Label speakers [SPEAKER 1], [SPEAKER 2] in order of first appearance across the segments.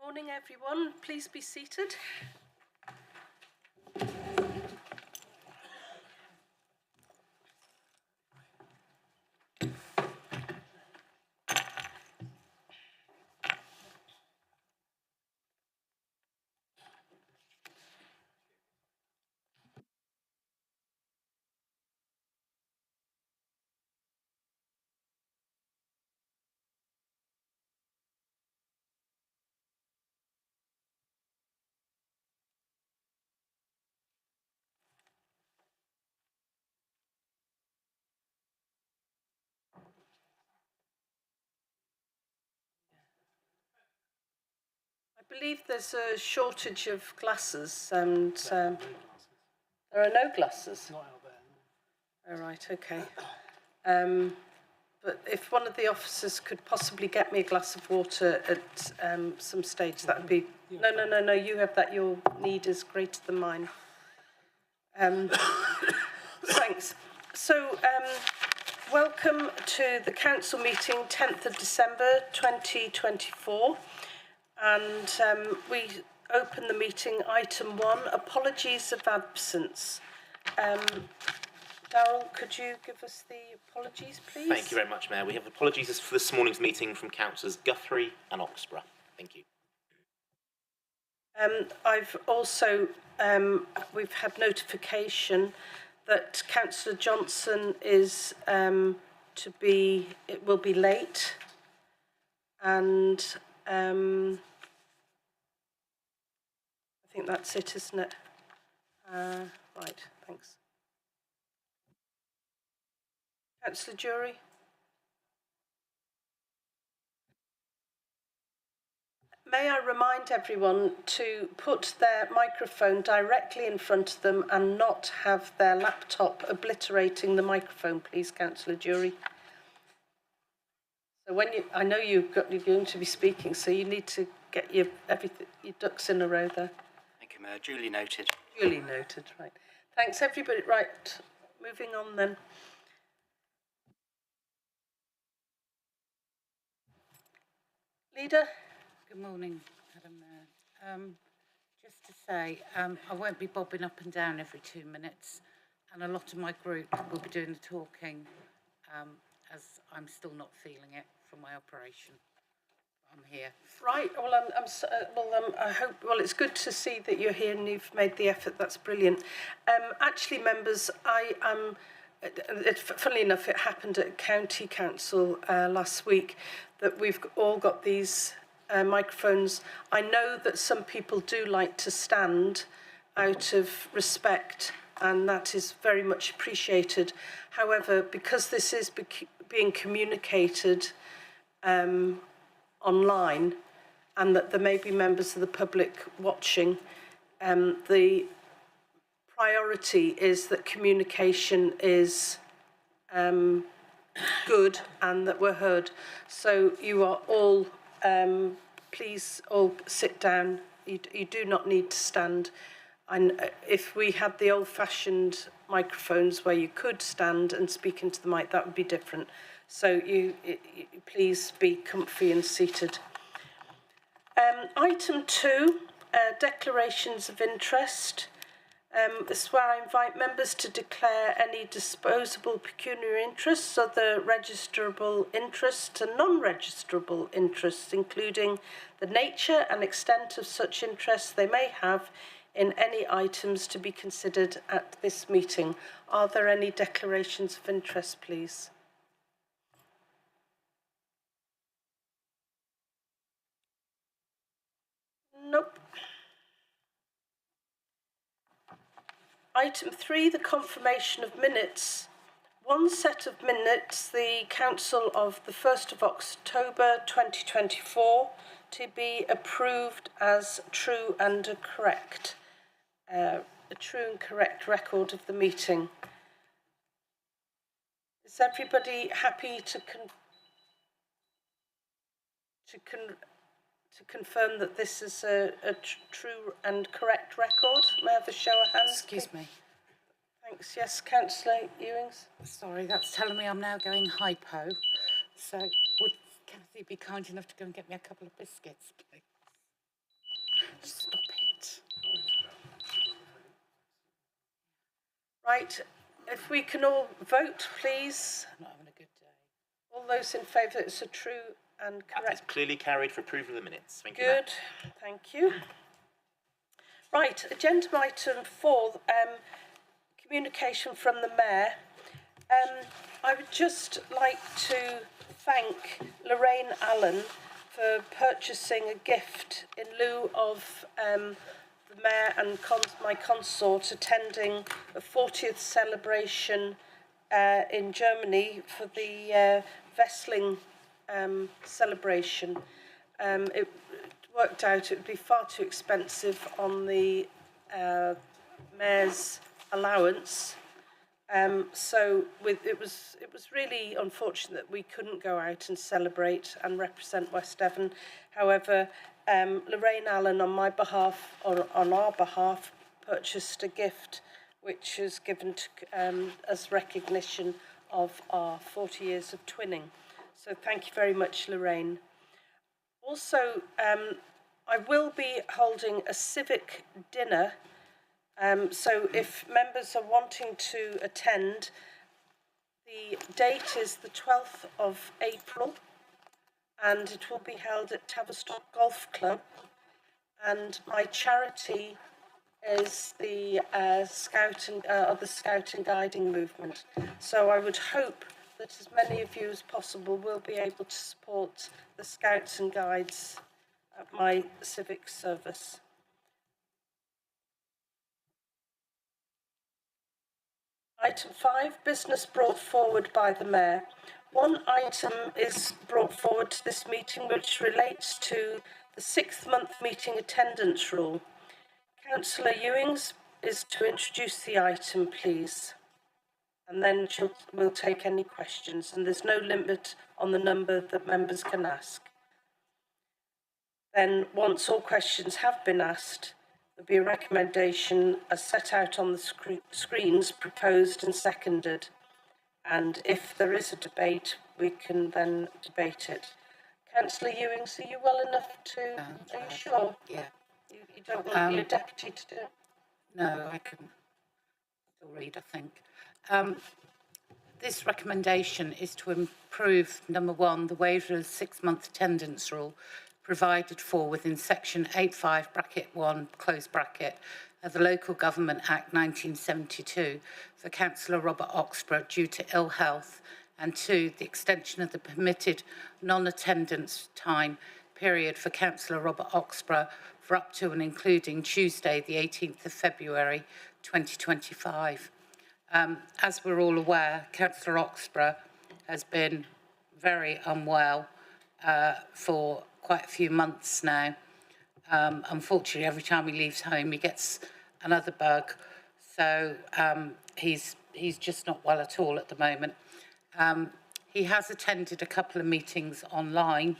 [SPEAKER 1] Morning, everyone. Please be seated. I believe there's a shortage of glasses and there are no glasses.
[SPEAKER 2] Not out there.
[SPEAKER 1] All right, okay. But if one of the officers could possibly get me a glass of water at some stage, that would be... No, you have that. Your need is greater than mine. Thanks. So, welcome to the council meeting, 10th of December 2024. And we open the meeting, item 1, apologies of absence. Darryl, could you give us the apologies, please?
[SPEAKER 3] Thank you very much, Mayor. We have apologies for this morning's meeting from Councillors Guthrie and Oxborough. Thank you.
[SPEAKER 1] I've also, we've had notification that Councillor Johnson is it will be late. And I think that's it, isn't it? Right, thanks. Councillor Jury? May I remind everyone to put their microphone directly in front of them and not have their laptop obliterating the microphone, please, Councillor Jury. So when I know you're going to be speaking, so you need to get your ducks in a row there.
[SPEAKER 4] Thank you, Mayor. Duly noted.
[SPEAKER 1] Duly noted, right. Thanks, everybody. Right, moving on then. Leader?
[SPEAKER 5] Good morning, Madam Mayor. Just to say, I won't be bobbing up and down every 2 minutes, and a lot of my group will be doing the talking, as I'm still not feeling it from my operation. I'm here.
[SPEAKER 1] Right. Well, I hope. Well, it's good to see that you're here and you've made the effort. That's brilliant. Actually, members, I am. Funnily enough, it happened at County Council last week that we've all got these microphones. I know that some people do like to stand out of respect, and that is very much appreciated. However, because this is being communicated online, and that there may be members of the public watching, the priority is that communication is good and that we're heard. So you are all, please all sit down. You do not need to stand. And if we had the old-fashioned microphones where you could stand and speak into the mic, that would be different. So you please be comfy and seated. Item 2, declarations of interest. This is where I invite members to declare any disposable pecuniary interests, other registrable interests and non-registrable interests, including the nature and extent of such interests they may have in any items to be considered at this meeting. Are there any declarations of interest, please? Nope. Item 3, the confirmation of minutes. One set of minutes, the Council of the 1st of October 2024, to be approved as true and correct. A true and correct record of the meeting. Is everybody happy to confirm that this is a true and correct record? May I have a show of hands?
[SPEAKER 5] Excuse me.
[SPEAKER 1] Thanks. Yes, Councillor Ewings.
[SPEAKER 5] Sorry, that's telling me I'm now going hypo. So would Kathy be kind enough to go and get me a couple of biscuits, please? Stop it.
[SPEAKER 1] Right, if we can all vote, please.
[SPEAKER 5] I'm not having a good day.
[SPEAKER 1] All those in favour, it's a true and
[SPEAKER 3] That is
[SPEAKER 1] correct.
[SPEAKER 3] clearly carried for approval of the minutes. Thank you, Mayor.
[SPEAKER 1] Good, thank you. Right, agenda item 4, communication from the Mayor. I would just like to thank Lorraine Allen for purchasing a gift in lieu of the Mayor and my consort attending a 40th celebration in Germany for the Wrestling celebration. It worked out it would be far too expensive on the Mayor's allowance. So it was really unfortunate that we couldn't go out and celebrate and represent West Devon. However, Lorraine Allen on my behalf, or on our behalf, purchased a gift which is given to, as recognition of our 40 years of twinning. So thank you very much, Lorraine. Also, I will be holding a civic dinner. So if members are wanting to attend, the date is the 12th of April and it will be held at Tavistock Golf Club, and my charity is the Scout and Guiding Movement. So I would hope that as many of you as possible will be able to support the Scouts and Guides at my civic service. Item 5, business brought forward by the Mayor. One item is brought forward to this meeting which relates to the 6th month meeting attendance rule. Councillor Ewings is to introduce the item, please. And then we'll take any questions, and there's no limit on the number that members can ask. Then, once all questions have been asked, there'll be a recommendation as set out on the screens, proposed and seconded. And if there is a debate, we can then debate it. Councillor Ewings, are you well enough to... Are you sure?
[SPEAKER 5] Yeah.
[SPEAKER 1] You don't want your deputy to do it?
[SPEAKER 5] No, I can still read, I think. This recommendation is to improve, number 1, the waiver of 6-month attendance rule provided for within section 85 bracket 1 close bracket of the Local Government Act 1972 for Councillor Robert Oxborough due to ill health, and 2, the extension of the permitted non-attendance time period for Councillor Robert Oxborough for up to and including Tuesday the 18th of February 2025. As we're all aware, Councillor Oxborough has been very unwell for quite a few months now. Unfortunately, every time he leaves home, he gets another bug. So he's just not well at all at the moment. He has attended a couple of meetings online,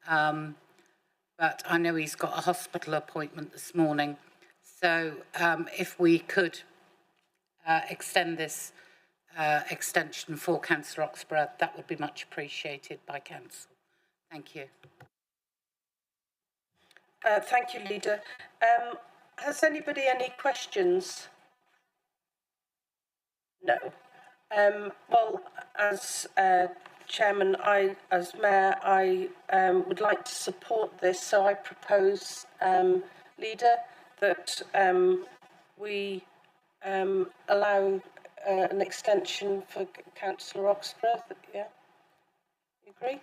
[SPEAKER 5] but I know he's got a hospital appointment this morning. So if we could extend this extension for Councillor Oxborough, that would be much appreciated by Council. Thank you.
[SPEAKER 1] Thank you, Leader. Has anybody any questions? No. Well, as Chairman, as Mayor, I would like to support this, so I propose, Leader, that we allow an extension for Councillor Oxborough. Yeah, you agree?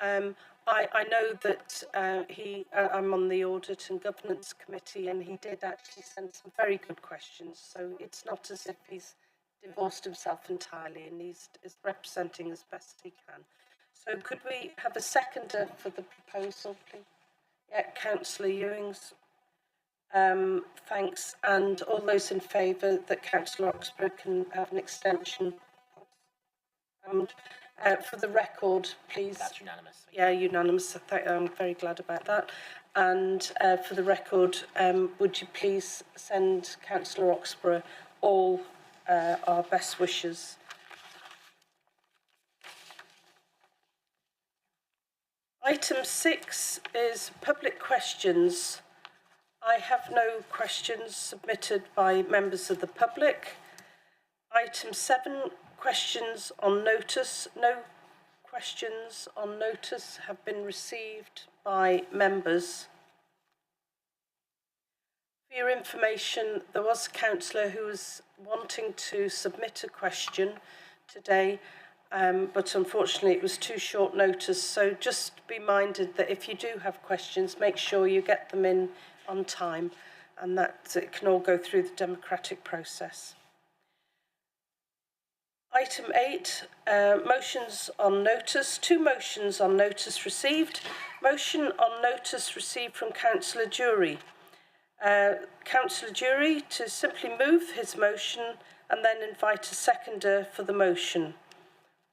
[SPEAKER 1] I know that I'm on the Audit and Governance Committee, and he did actually send some very good questions, so it's not as if he's divorced himself entirely, and he's representing as best he can. So could we have a seconder for the proposal, please? Yeah, Councillor Ewings. Thanks. And all those in favour that Councillor Oxborough can have an extension? And for the record, please.
[SPEAKER 3] That's unanimous.
[SPEAKER 1] Yeah, unanimous. I'm very glad about that. And for the record, would you please send Councillor Oxborough all our best wishes. Item 6 is public questions. I have no questions submitted by members of the public. Item 7, questions on notice. No questions on notice have been received by members. For your information, there was a councillor who was wanting to submit a question today, but unfortunately it was too short notice. So just be minded that if you do have questions, make sure you get them in on time and that it can all go through the democratic process. Item 8, motions on notice. 2 motions on notice received. Motion on notice received from Councillor Jury. Councillor Jury to simply move his motion and then invite a seconder for the motion.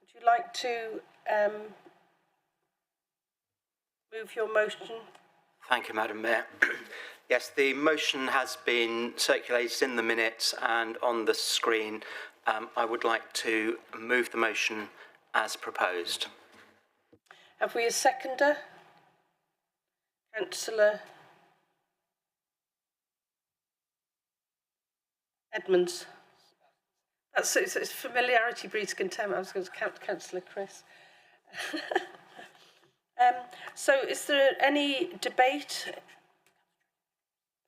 [SPEAKER 1] Would you like to move your motion?
[SPEAKER 4] Thank you, Madam Mayor. Yes, the motion has been circulated in the minutes and on the screen. I would like to move the motion as proposed.
[SPEAKER 1] Have we a seconder? Councillor Edmonds. That's it's familiarity breeds contempt. I was going to count Councillor Chris. So is there any debate?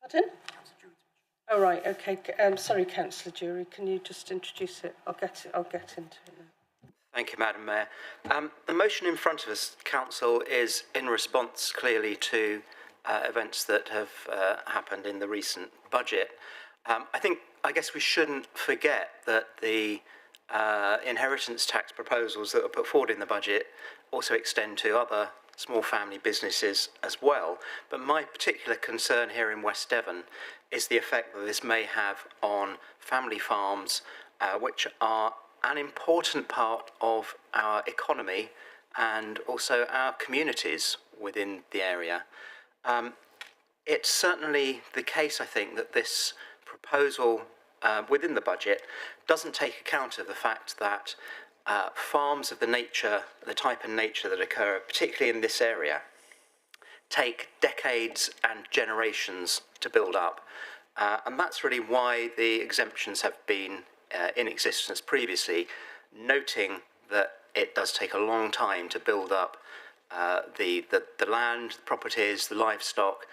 [SPEAKER 1] Pardon? Oh, right, okay. Sorry, Councillor Jury, can you just introduce it? I'll get into it now.
[SPEAKER 4] Thank you, Madam Mayor. The motion in front of us, Council, is in response clearly to events that have happened in the recent budget. I guess we shouldn't forget that the inheritance tax proposals that were put forward in the budget also extend to other small family businesses as well. But my particular concern here in West Devon is the effect that this may have on family farms, which are an important part of our economy and also our communities within the area. It's certainly the case, I think, that this proposal within the budget doesn't take account of the fact that farms of the type and nature that occur, particularly in this area, take decades and generations to build up. And that's really why the exemptions have been in existence previously, noting that it does take a long time to build up the land, the properties, the livestock,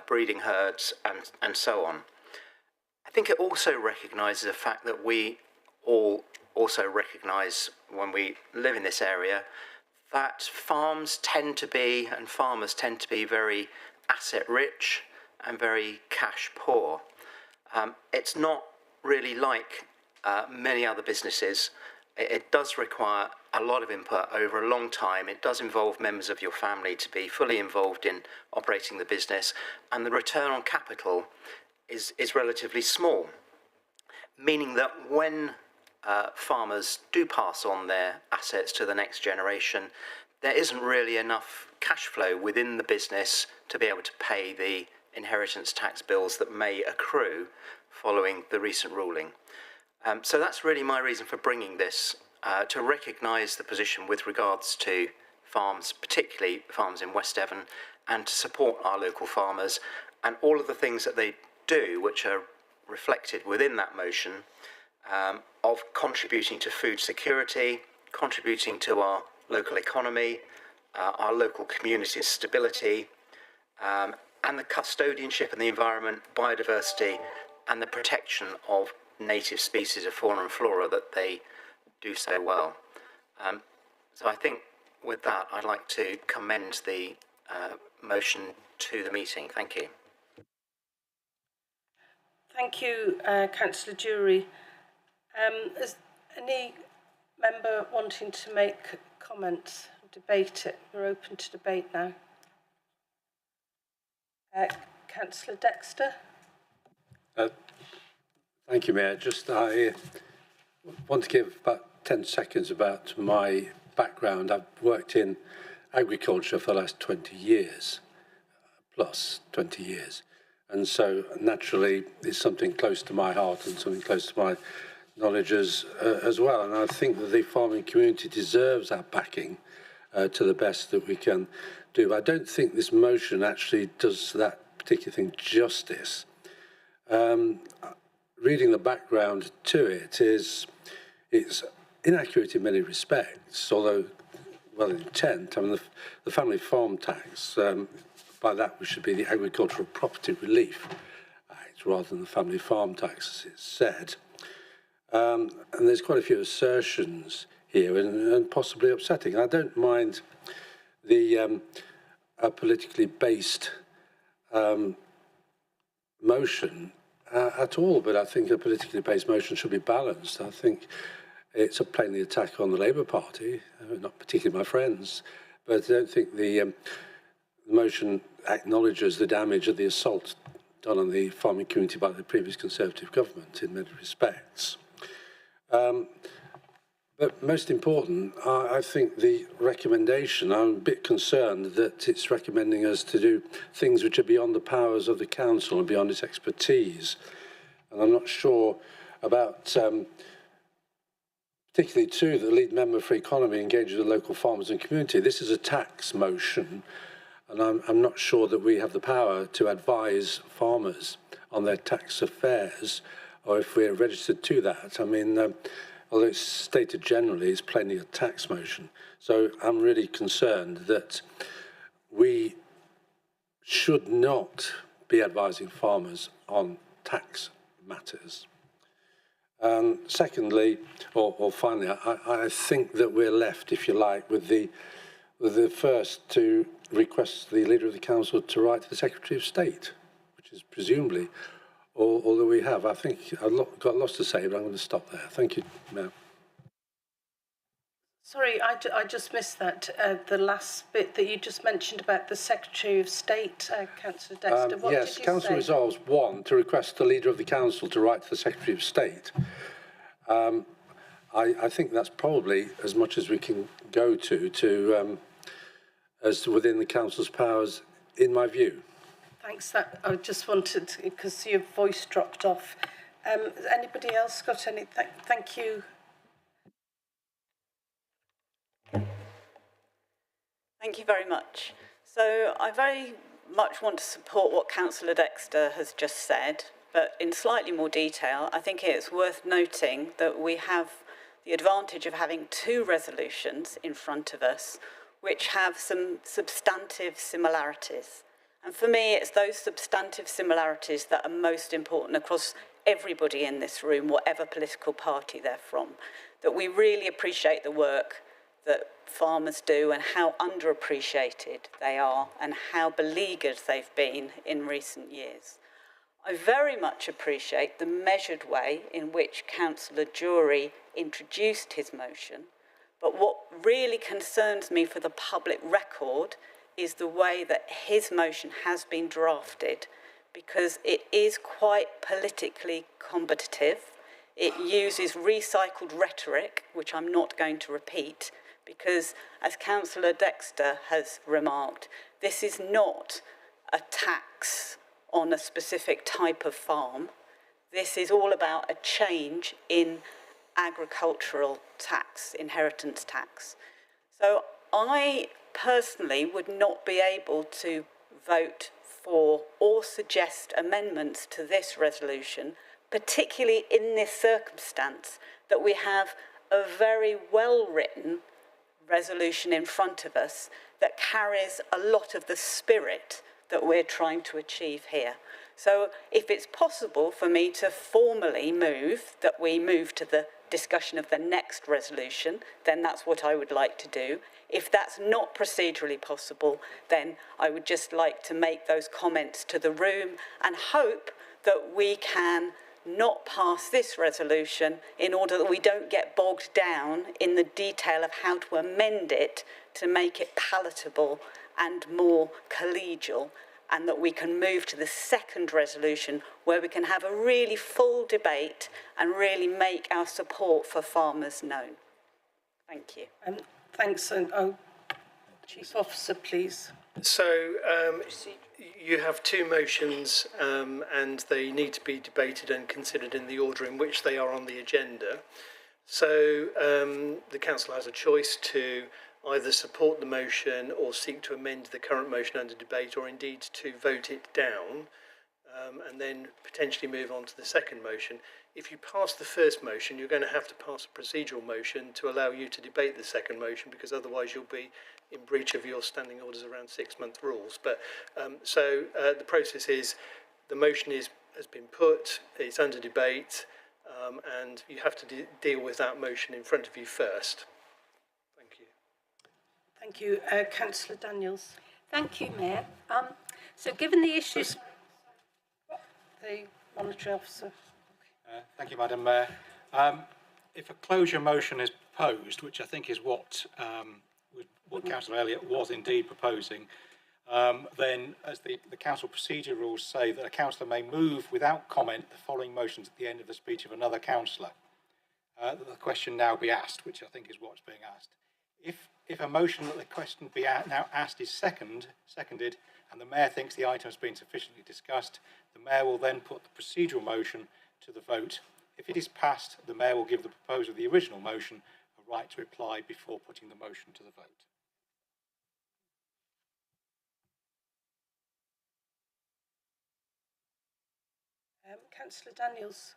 [SPEAKER 4] breeding herds, and so on. I think it also recognises the fact that we all also recognise when we live in this area that farmers tend to be very asset rich and very cash poor. It's not really like many other businesses. It does require a lot of input over a long time. It does involve members of your family to be fully involved in operating the business, and the return on capital is relatively small, meaning that when farmers do pass on their assets to the next generation, there isn't really enough cash flow within the business to be able to pay the inheritance tax bills that may accrue following the recent ruling. So that's really my reason for bringing this, to recognise the position with regards to farms, particularly farms in West Devon, and to support our local farmers and all of the things that they do, which are reflected within that motion, of contributing to food security, contributing to our local economy, our local community's stability, and the custodianship of the environment, biodiversity, and the protection of native species of fauna and flora that they do so well. So I think with that, I'd like to commend the motion to the meeting. Thank you.
[SPEAKER 1] Thank you, Councillor Jury. Is any member wanting to make comments, debate it? We're open to debate now. Councillor Dexter.
[SPEAKER 2] Thank you, Mayor. I want to give about 10 seconds about my background. I've worked in agriculture for the last 20 years, plus 20 years. And so naturally it's something close to my heart and something close to my knowledge as well. And I think that the farming community deserves our backing to the best that we can do. I don't think this motion actually does that particular thing justice. Reading the background to it it's inaccurate in many respects, although well intent. I mean, the family farm tax, by that which should be the Agricultural Property Relief Act rather than the family farm tax, as it's said. And there's quite a few assertions here and possibly upsetting. I don't mind the politically based motion at all, but I think a politically based motion should be balanced. I think it's a plainly attack on the Labour Party, not particularly my friends, but I don't think the motion acknowledges the damage of the assault done on the farming community by the previous Conservative government in many respects. But most important, I think the recommendation, I'm a bit concerned that it's recommending us to do things which are beyond the powers of the council and beyond its expertise. And I'm not sure about, particularly too, the lead member for economy engages with local farmers and community. This is a tax motion, and I'm not sure that we have the power to advise farmers on their tax affairs, or if we're registered to that. I mean, although it's stated generally, it's plainly a tax motion. So I'm really concerned that we should not be advising farmers on tax matters. Secondly, or finally, I think that we're left, if you like, with the first to request the Leader of the Council to write to the Secretary of State, which is presumably all that we have. I think I've got lots to say, but I'm going to stop there. Thank you, Mayor.
[SPEAKER 1] Sorry, I just missed that, the last bit that you just mentioned about the Secretary of State, Councillor Dexter. What
[SPEAKER 2] yes,
[SPEAKER 1] did you
[SPEAKER 2] Council
[SPEAKER 1] say?
[SPEAKER 2] resolves, 1, to request the Leader of the Council to write to the Secretary of State. I think that's probably as much as we can go to as to within the Council's powers, in my view.
[SPEAKER 1] Thanks. That I just wanted, because your voice dropped off. Has anybody else got any? Thank you.
[SPEAKER 6] Thank you very much. So I very much want to support what Councillor Dexter has just said, but in slightly more detail. I think it's worth noting that we have the advantage of having 2 resolutions in front of us which have some substantive similarities. And for me, it's those substantive similarities that are most important across everybody in this room, whatever political party they're from, that we really appreciate the work that farmers do and how underappreciated they are and how beleaguered they've been in recent years. I very much appreciate the measured way in which Councillor Jury introduced his motion, but what really concerns me for the public record is the way that his motion has been drafted, because it is quite politically combative. It uses recycled rhetoric, which I'm not going to repeat, because as Councillor Dexter has remarked, this is not a tax on a specific type of farm. This is all about a change in agricultural tax, inheritance tax. So I personally would not be able to vote for or suggest amendments to this resolution, particularly in this circumstance that we have a very well-written resolution in front of us that carries a lot of the spirit that we're trying to achieve here. So if it's possible for me to formally move, that we move to the discussion of the next resolution, then that's what I would like to do. If that's not procedurally possible, then I would just like to make those comments to the room and hope that we can not pass this resolution in order that we don't get bogged down in the detail of how to amend it to make it palatable and more collegial, and that we can move to the second resolution where we can have a really full debate and really make our support for farmers known. Thank you.
[SPEAKER 1] Thanks. Chief Officer, please.
[SPEAKER 7] So you have 2 motions and they need to be debated and considered in the order in which they are on the agenda. So the council has a choice to either support the motion or seek to amend the current motion under debate, or indeed to vote it down, and then potentially move on to the second motion. If you pass the first motion, you're going to have to pass a procedural motion to allow you to debate the second motion, because otherwise you'll be in breach of your standing orders around 6-month rules. But the process is, the motion has been put, it's under debate, and you have to deal with that motion in front of you first. Thank you.
[SPEAKER 1] Thank you. Councillor Daniels.
[SPEAKER 8] Thank you, Mayor. So given the issues...
[SPEAKER 1] The monetary officer.
[SPEAKER 9] Thank you, Madam Mayor. If a closure motion is proposed, which I think is what Councillor Elliott was indeed proposing, then, as the council procedure rules say, that a councillor may move without comment the following motions at the end of the speech of another councillor. That the question now be asked, which I think is what's being asked. If a motion that the question be now asked is seconded, and the Mayor thinks the item has been sufficiently discussed, the Mayor will then put the procedural motion to the vote. If it is passed, the Mayor will give the proposer of the original motion a right to reply before putting the motion to the vote.
[SPEAKER 1] Councillor Daniels.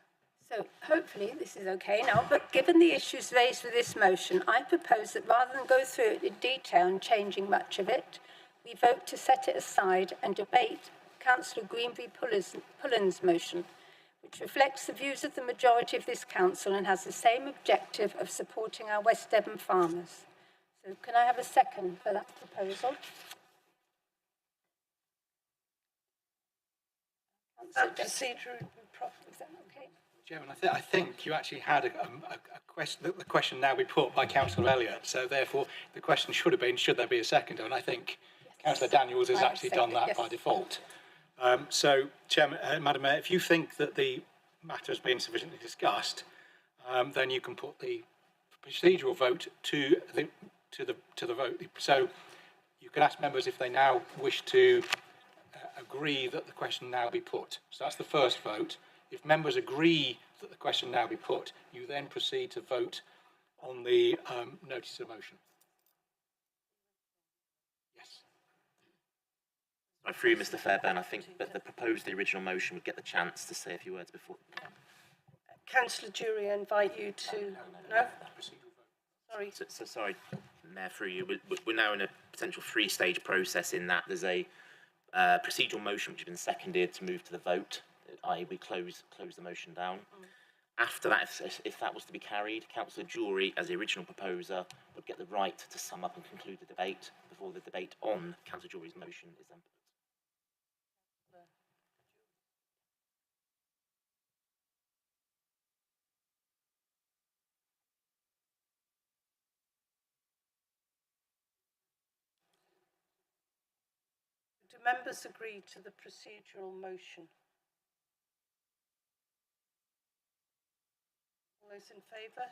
[SPEAKER 8] So hopefully this is okay now, but given the issues raised with this motion, I propose that rather than go through it in detail and changing much of it, we vote to set it aside and debate Councillor Greenby-Pullen's motion, which reflects the views of the majority of this council and has the same objective of supporting our West Devon farmers. So can I have a second for that proposal?
[SPEAKER 1] That procedure would be proper.
[SPEAKER 8] Is that okay?
[SPEAKER 9] Chairman, I think you actually had a question. The question now be put by Councillor Elliott. So therefore, the question should have been, should there be a seconder? And I think Councillor Daniels has actually done that by default. So, Chairman, Madam Mayor, if you think that the matter has been sufficiently discussed, then you can put the procedural vote to the vote. So you can ask members if they now wish to agree that the question now be put. So that's the first vote. If members agree that the question now be put, you then proceed to vote on the notice of motion. Yes.
[SPEAKER 3] Through Mr. Fairbairn, I think that the original motion would get the chance to say a few words before.
[SPEAKER 1] Councillor Jury, I invite you to... No? Sorry.
[SPEAKER 3] So sorry, Mayor, through you. We're now in a potential 3-stage process in that there's a procedural motion which has been seconded to move to the vote, i.e. we close the motion down. After that, if that was to be carried, Councillor Jury, as the original proposer, would get the right to sum up and conclude the debate before the debate on Councillor Jury's motion is then put.
[SPEAKER 1] Do members agree to the procedural motion? All those in favour?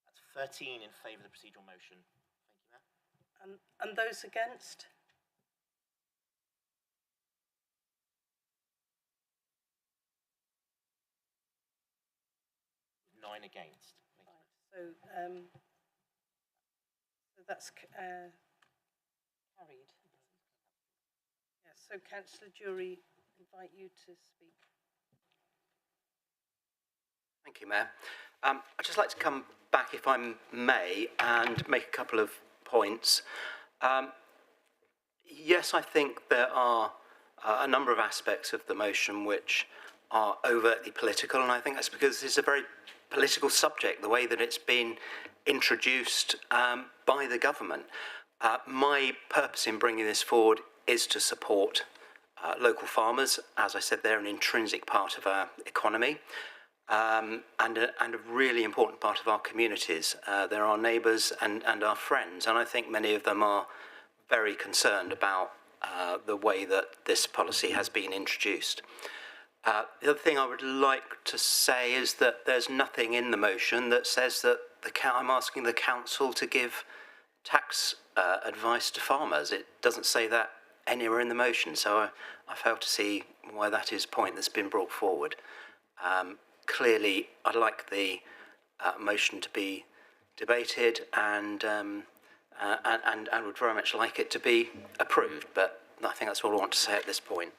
[SPEAKER 3] That's 13 in favour of the procedural motion. Thank you, Mayor.
[SPEAKER 1] And those against?
[SPEAKER 3] Nine against.
[SPEAKER 1] So that's carried. Yes, so Councillor Jury, invite you to speak.
[SPEAKER 4] Thank you, Mayor. I'd just like to come back, if I may, and make a couple of points. Yes, I think there are a number of aspects of the motion which are overtly political, and I think that's because it's a very political subject, the way that it's been introduced by the government. My purpose in bringing this forward is to support local farmers. As I said, they're an intrinsic part of our economy and a really important part of our communities. They're our neighbours and our friends, and I think many of them are very concerned about the way that this policy has been introduced. The other thing I would like to say is that there's nothing in the motion that says that I'm asking the council to give tax advice to farmers. It doesn't say that anywhere in the motion. So I fail to see why that is a point that's been brought forward. Clearly, I'd like the motion to be debated and would very much like it to be approved, but I think that's all I want to say at this point.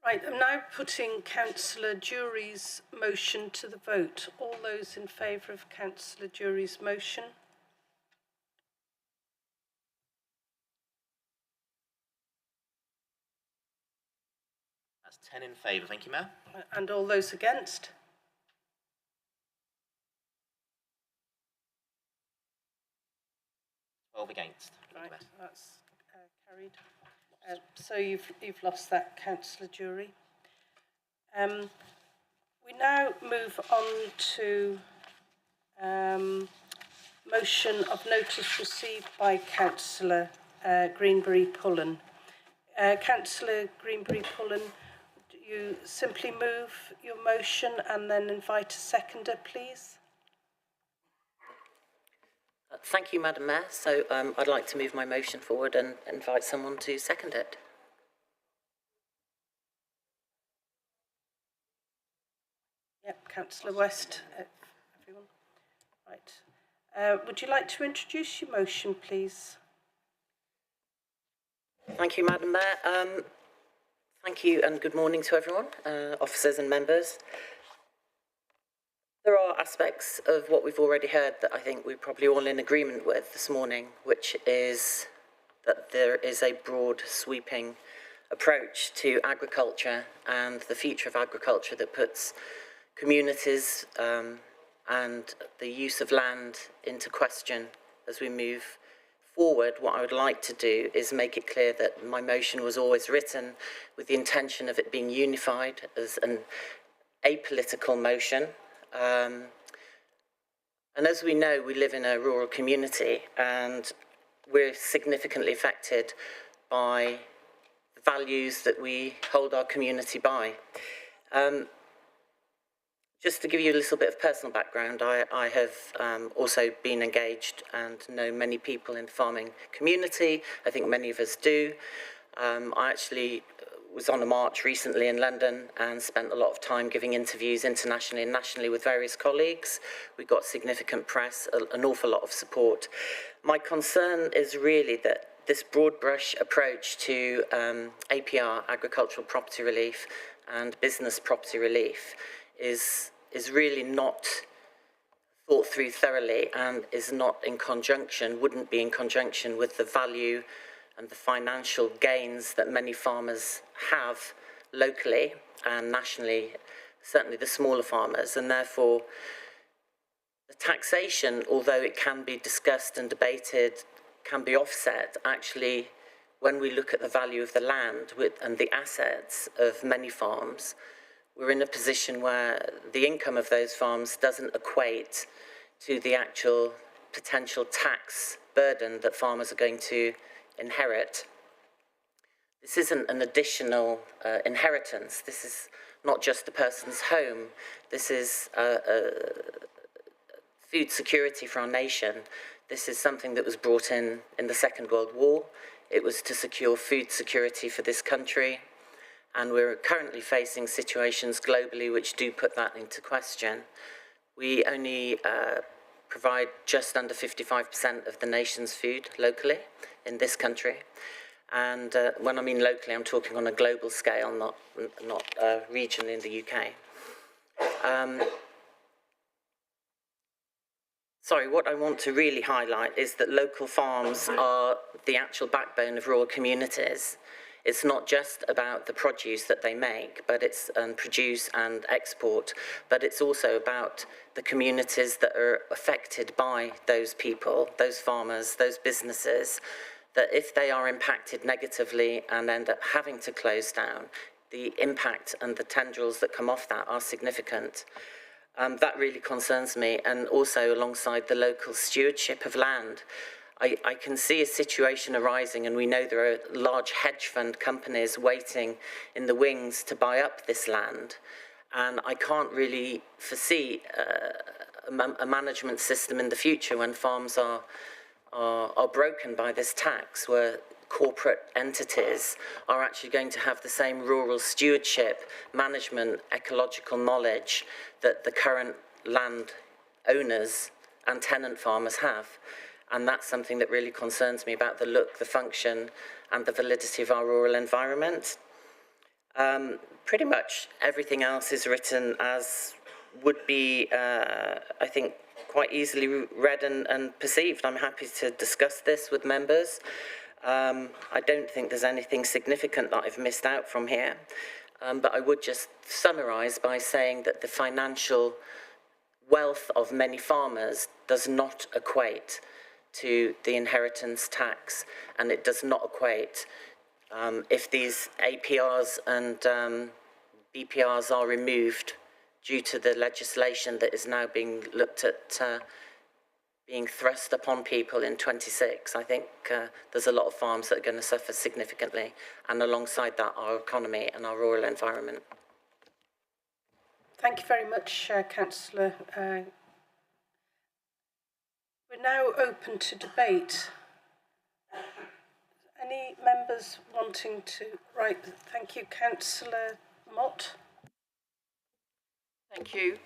[SPEAKER 1] Right, I'm now putting Councillor Jury's motion to the vote. All those in favour of Councillor Jury's motion?
[SPEAKER 3] That's 10 in favour. Thank you, Mayor.
[SPEAKER 1] And all those against?
[SPEAKER 3] Against.
[SPEAKER 1] Right, that's carried. So you've lost that, Councillor Jury. We now move on to motion of notice received by Councillor Greenbury-Pullen. Councillor Greenbury-Pullen, you simply move your motion and then invite a seconder, please?
[SPEAKER 10] Thank you, Madam Mayor. So I'd like to move my motion forward and invite someone to second it.
[SPEAKER 1] Yep, Councillor West. Everyone. Right. Would you like to introduce your motion, please?
[SPEAKER 10] Thank you, Madam Mayor. Thank you and good morning to everyone, officers and members. There are aspects of what we've already heard that I think we're probably all in agreement with this morning, which is that there is a broad, sweeping approach to agriculture and the future of agriculture that puts communities and the use of land into question as we move forward. What I would like to do is make it clear that my motion was always written with the intention of it being unified as an apolitical motion. And as we know, we live in a rural community and we're significantly affected by the values that we hold our community by. Just to give you a little bit of personal background, I have also been engaged and know many people in the farming community. I think many of us do. I actually was on a march recently in London and spent a lot of time giving interviews internationally and nationally with various colleagues. We got significant press, an awful lot of support. My concern is really that this broad brush approach to APR, agricultural property relief, and business property relief is really not thought through thoroughly and is not in conjunction, wouldn't be in conjunction with the value and the financial gains that many farmers have locally and nationally, certainly the smaller farmers, and therefore the taxation, although it can be discussed and debated, can be offset. Actually, when we look at the value of the land and the assets of many farms, we're in a position where the income of those farms doesn't equate to the actual potential tax burden that farmers are going to inherit. This isn't an additional inheritance. This is not just the person's home. This is food security for our nation. This is something that was brought in the Second World War. It was to secure food security for this country. And we're currently facing situations globally which do put that into question. We only provide just under 55% of the nation's food locally in this country. And when I mean locally, I'm talking on a global scale, not regionally in the UK. Sorry, what I want to really highlight is that local farms are the actual backbone of rural communities. It's not just about the produce that they make, but it's produce and export, but it's also about the communities that are affected by those people, those farmers, those businesses, that if they are impacted negatively and end up having to close down, the impact and the tendrils that come off that are significant. That really concerns me, and also alongside the local stewardship of land. I can see a situation arising, and we know there are large hedge fund companies waiting in the wings to buy up this land. And I can't really foresee a management system in the future when farms are broken by this tax, where corporate entities are actually going to have the same rural stewardship, management, ecological knowledge that the current land owners and tenant farmers have. And that's something that really concerns me about the look, the function, and the validity of our rural environment. Pretty much everything else is written as would be, I think, quite easily read and perceived. I'm happy to discuss this with members. I don't think there's anything significant that I've missed out from here. But I would just summarise by saying that the financial wealth of many farmers does not equate to the inheritance tax, and it does not equate if these APRs and BPRs are removed due to the legislation that is now being looked at being thrust upon people in 26. I think there's a lot of farms that are going to suffer significantly, and alongside that, our economy and our rural environment.
[SPEAKER 1] Thank you very much, Councillor. We're now open to debate. Any members wanting to? Right, thank you, Councillor Mott.
[SPEAKER 11] Thank you.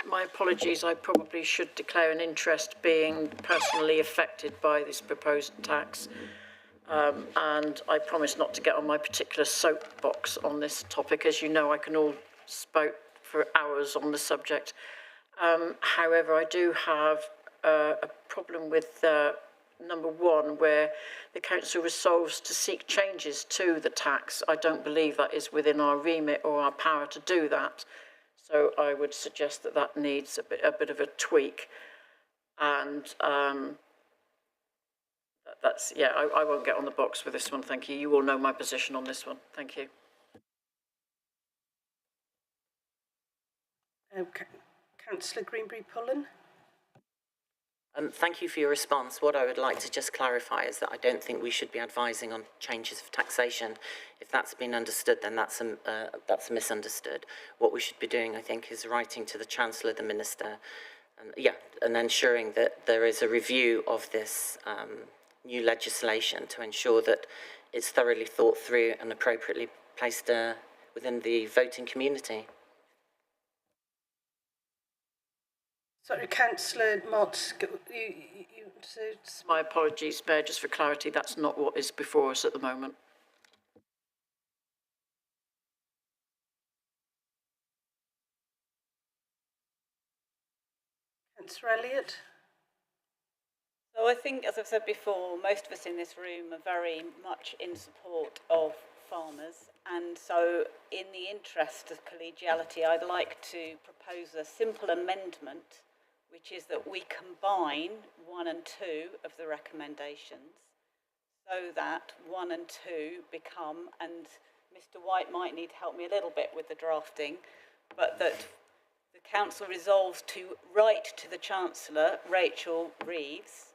[SPEAKER 11] My apologies, I probably should declare an interest, being personally affected by this proposed tax. And I promise not to get on my particular soapbox on this topic. As you know, I can all spoke for hours on the subject. However, I do have a problem with number one, where the council resolves to seek changes to the tax. I don't believe that is within our remit or our power to do that. So I would suggest that that needs a bit of a tweak. And that's, yeah, I won't get on the box with this one, thank you. You all know my position on this one, thank you.
[SPEAKER 1] Okay. Councillor Greenbury-Pullen.
[SPEAKER 10] Thank you for your response. What I would like to just clarify is that I don't think we should be advising on changes of taxation. If that's been understood, then that's misunderstood. What we should be doing, I think, is writing to the Chancellor, the Minister, and ensuring that there is a review of this new legislation to ensure that it's thoroughly thought through and appropriately placed within the voting community.
[SPEAKER 1] Sorry, Councillor Mott,
[SPEAKER 11] My apologies, Mayor, just for clarity, that's not what is before us at the moment.
[SPEAKER 1] Councillor Elliott.
[SPEAKER 6] So I think, as I've said before, most of us in this room are very much in support of farmers, and so in the interest of collegiality, I'd like to propose a simple amendment, which is that we combine 1 and 2 of the recommendations so that 1 and 2 become, and Mr. White might need to help me a little bit with the drafting, but that the Council resolves to write to the Chancellor, Rachel Reeves,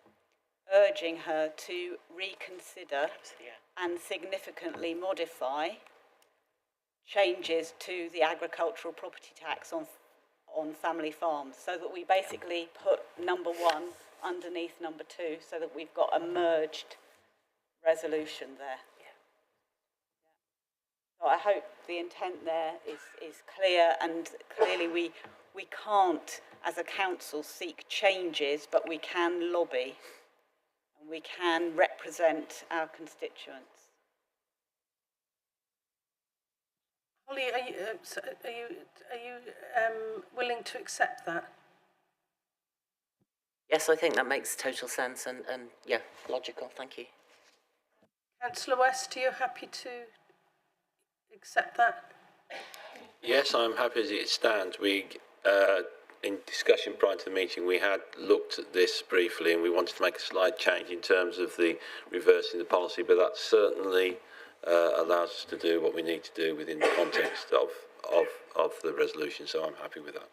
[SPEAKER 6] urging her to reconsider and significantly modify changes to the agricultural property tax on family farms, so that we basically put number 1 underneath number 2, so that we've got a merged resolution there. So I hope the intent there is clear, and clearly we can't, as a council, seek changes, but we can lobby and we can represent our constituents.
[SPEAKER 1] Holly, are you willing to accept that?
[SPEAKER 10] Yes, I think that makes total sense and yeah, logical. Thank you.
[SPEAKER 1] Councillor West, are you happy to accept that?
[SPEAKER 12] Yes, I'm happy as it stands. We, in discussion prior to the meeting, we had looked at this briefly and we wanted to make a slight change in terms of the reversing the policy, but that certainly allows us to do what we need to do within the context of the resolution, so I'm happy with that.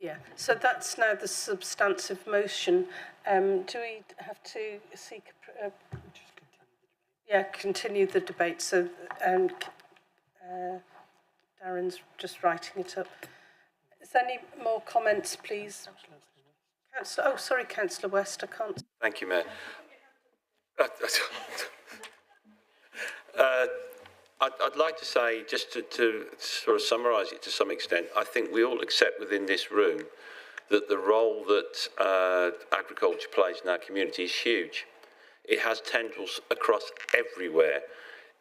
[SPEAKER 1] Yeah, so that's now the substantive motion. Do we have to seek continue the debate? So Darren's just writing it up. Is there any more comments, please? Councillor, oh, sorry, Councillor West, I can't.
[SPEAKER 12] Thank you, Mayor. I'd like to say, just to sort of summarise it to some extent, I think we all accept within this room that the role that agriculture plays in our community is huge. It has tendrils across everywhere.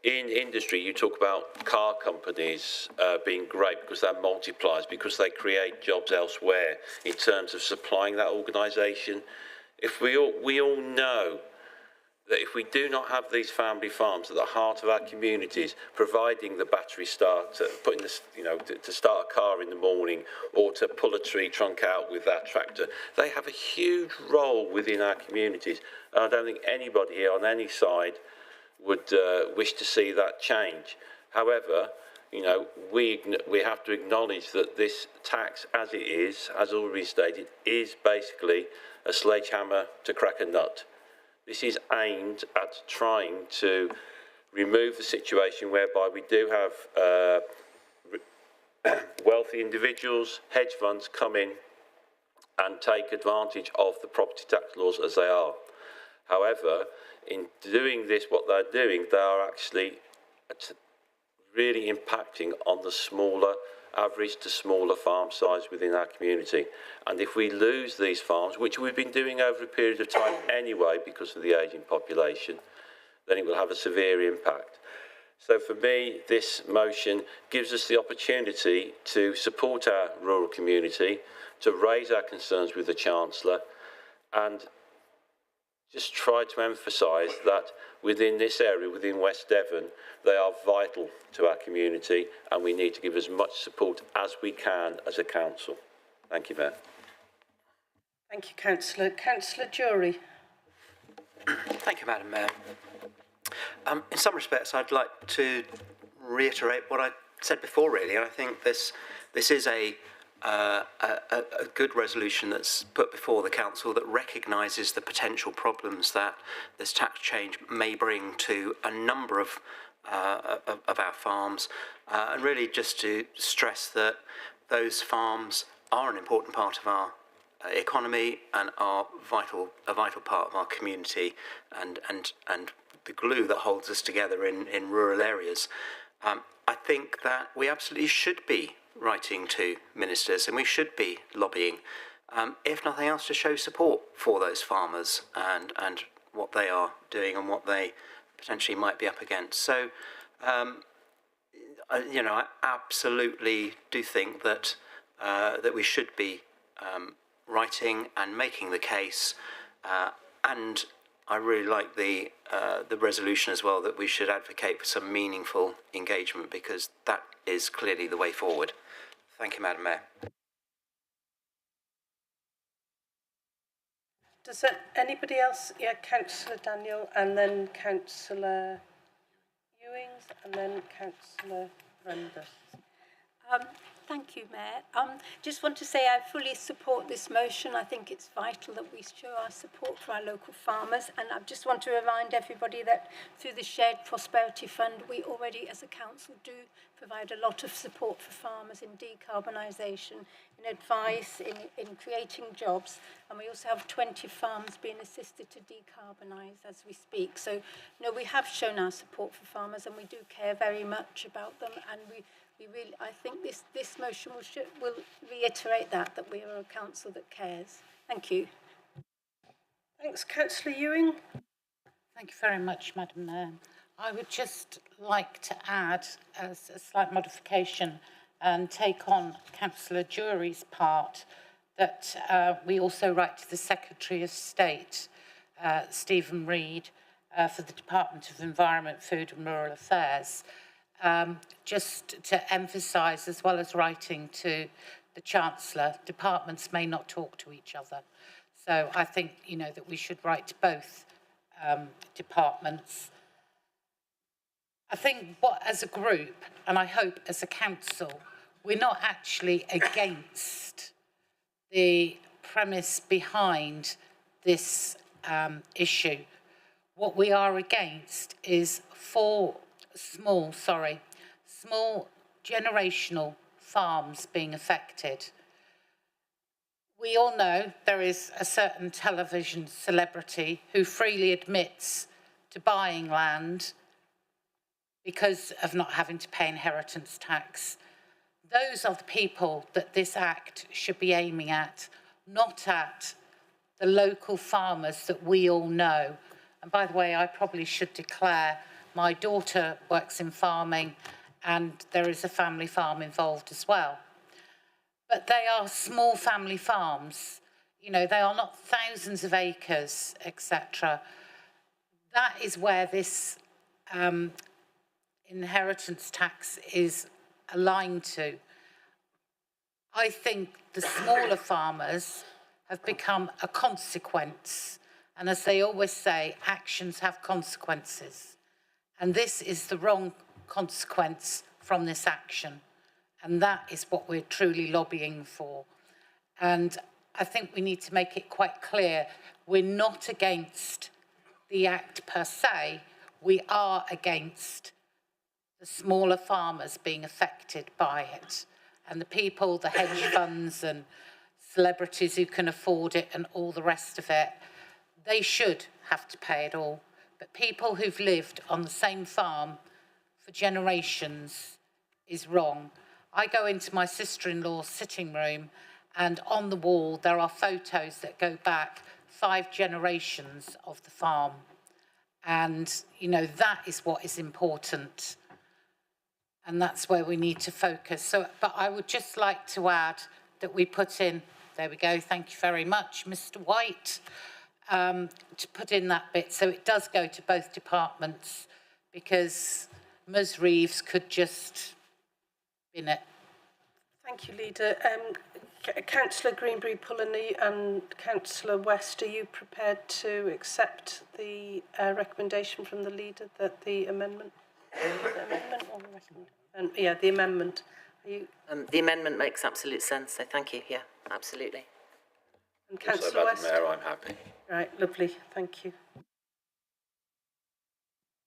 [SPEAKER 12] In industry, you talk about car companies being great because they're multipliers, because they create jobs elsewhere in terms of supplying that organisation. If we all know that if we do not have these family farms at the heart of our communities, providing the battery start, putting this, to start a car in the morning, or to pull a tree trunk out with that tractor, they have a huge role within our communities. And I don't think anybody here on any side would wish to see that change. However, we have to acknowledge that this tax, as it is, as already stated, is basically a sledgehammer to crack a nut. This is aimed at trying to remove the situation whereby we do have wealthy individuals, hedge funds come in and take advantage of the property tax laws as they are. However, in doing this, what they're doing, they are actually really impacting on the smaller, average to smaller farm size within our community. And if we lose these farms, which we've been doing over a period of time anyway because of the ageing population, then it will have a severe impact. So for me, this motion gives us the opportunity to support our rural community, to raise our concerns with the Chancellor, and just try to emphasise that within this area, within West Devon, they are vital to our community, and we need to give as much support as we can as a council. Thank you, Mayor.
[SPEAKER 1] Thank you, Councillor. Councillor Jury.
[SPEAKER 4] Thank you, Madam Mayor. In some respects, I'd like to reiterate what I said before, really. I think this is a good resolution that's put before the council that recognises the potential problems that this tax change may bring to a number of our farms, and really just to stress that those farms are an important part of our economy and are a vital part of our community and the glue that holds us together in rural areas. I think that we absolutely should be writing to ministers and we should be lobbying, if nothing else, to show support for those farmers and what they are doing and what they potentially might be up against. So, I absolutely do think that that we should be writing and making the case, and I really like the resolution as well, that we should advocate for some meaningful engagement, because that is clearly the way forward. Thank you, Madam Mayor.
[SPEAKER 1] Does anybody else? Yeah, Councillor Daniel, and then Councillor Ewings, and then Councillor Render.
[SPEAKER 8] Thank you, Mayor. Just want to say I fully support this motion. I think it's vital that we show our support for our local farmers, and I just want to remind everybody that through the Shared Prosperity Fund, we already as a council do provide a lot of support for farmers in decarbonisation, in advice, in creating jobs, and we also have 20 farms being assisted to decarbonise as we speak. So, we have shown our support for farmers, and we do care very much about them, and we really, I think this motion will reiterate that we are a council that cares. Thank you.
[SPEAKER 1] Thanks, Councillor Ewing.
[SPEAKER 5] Thank you very much, Madam Mayor. I would just like to add a slight modification and take on Councillor Jury's part that we also write to the Secretary of State, Stephen Reid, for the Department of Environment, Food and Rural Affairs, just to emphasise, as well as writing to the Chancellor, departments may not talk to each other. So I think, that we should write to both departments. I think as a group, and I hope as a council, we're not actually against the premise behind this issue. What we are against is small generational farms being affected. we all know there is a certain television celebrity who freely admits to buying land because of not having to pay inheritance tax. Those are the people that this Act should be aiming at, not at the local farmers that we all know. And by the way, I probably should declare my daughter works in farming and there is a family farm involved as well. But they are small family farms. You know, they are not thousands of acres, etc. That is where this inheritance tax is aligned to. I think the smaller farmers have become a consequence. And as they always say, actions have consequences. And this is the wrong consequence from this action. And that is what we're truly lobbying for. And I think we need to make it quite clear, we're not against the Act per se, we are against the smaller farmers being affected by it. And the people, the hedge funds and celebrities who can afford it and all the rest of it, they should have to pay it all. But people who've lived on the same farm for generations is wrong. I go into my sister-in-law's sitting room and on the wall there are photos that go back 5 generations of the farm. And, you know, that is what is important. And that's where we need to focus. So, but I would just like to add that we put in, there we go, thank you very much, Mr. White, to put in that bit. So it does go to both departments because Ms. Reeves could just bin it.
[SPEAKER 1] Thank you, Leader. Councillor Greenbury-Pullen and Councillor West, are you prepared to accept the recommendation from the Leader that the amendment? The amendment. Are you?
[SPEAKER 10] The amendment makes absolute sense, so thank you. Yeah, absolutely.
[SPEAKER 1] And Councillor West?
[SPEAKER 12] Mayor, I'm happy.
[SPEAKER 1] Right, lovely, thank you.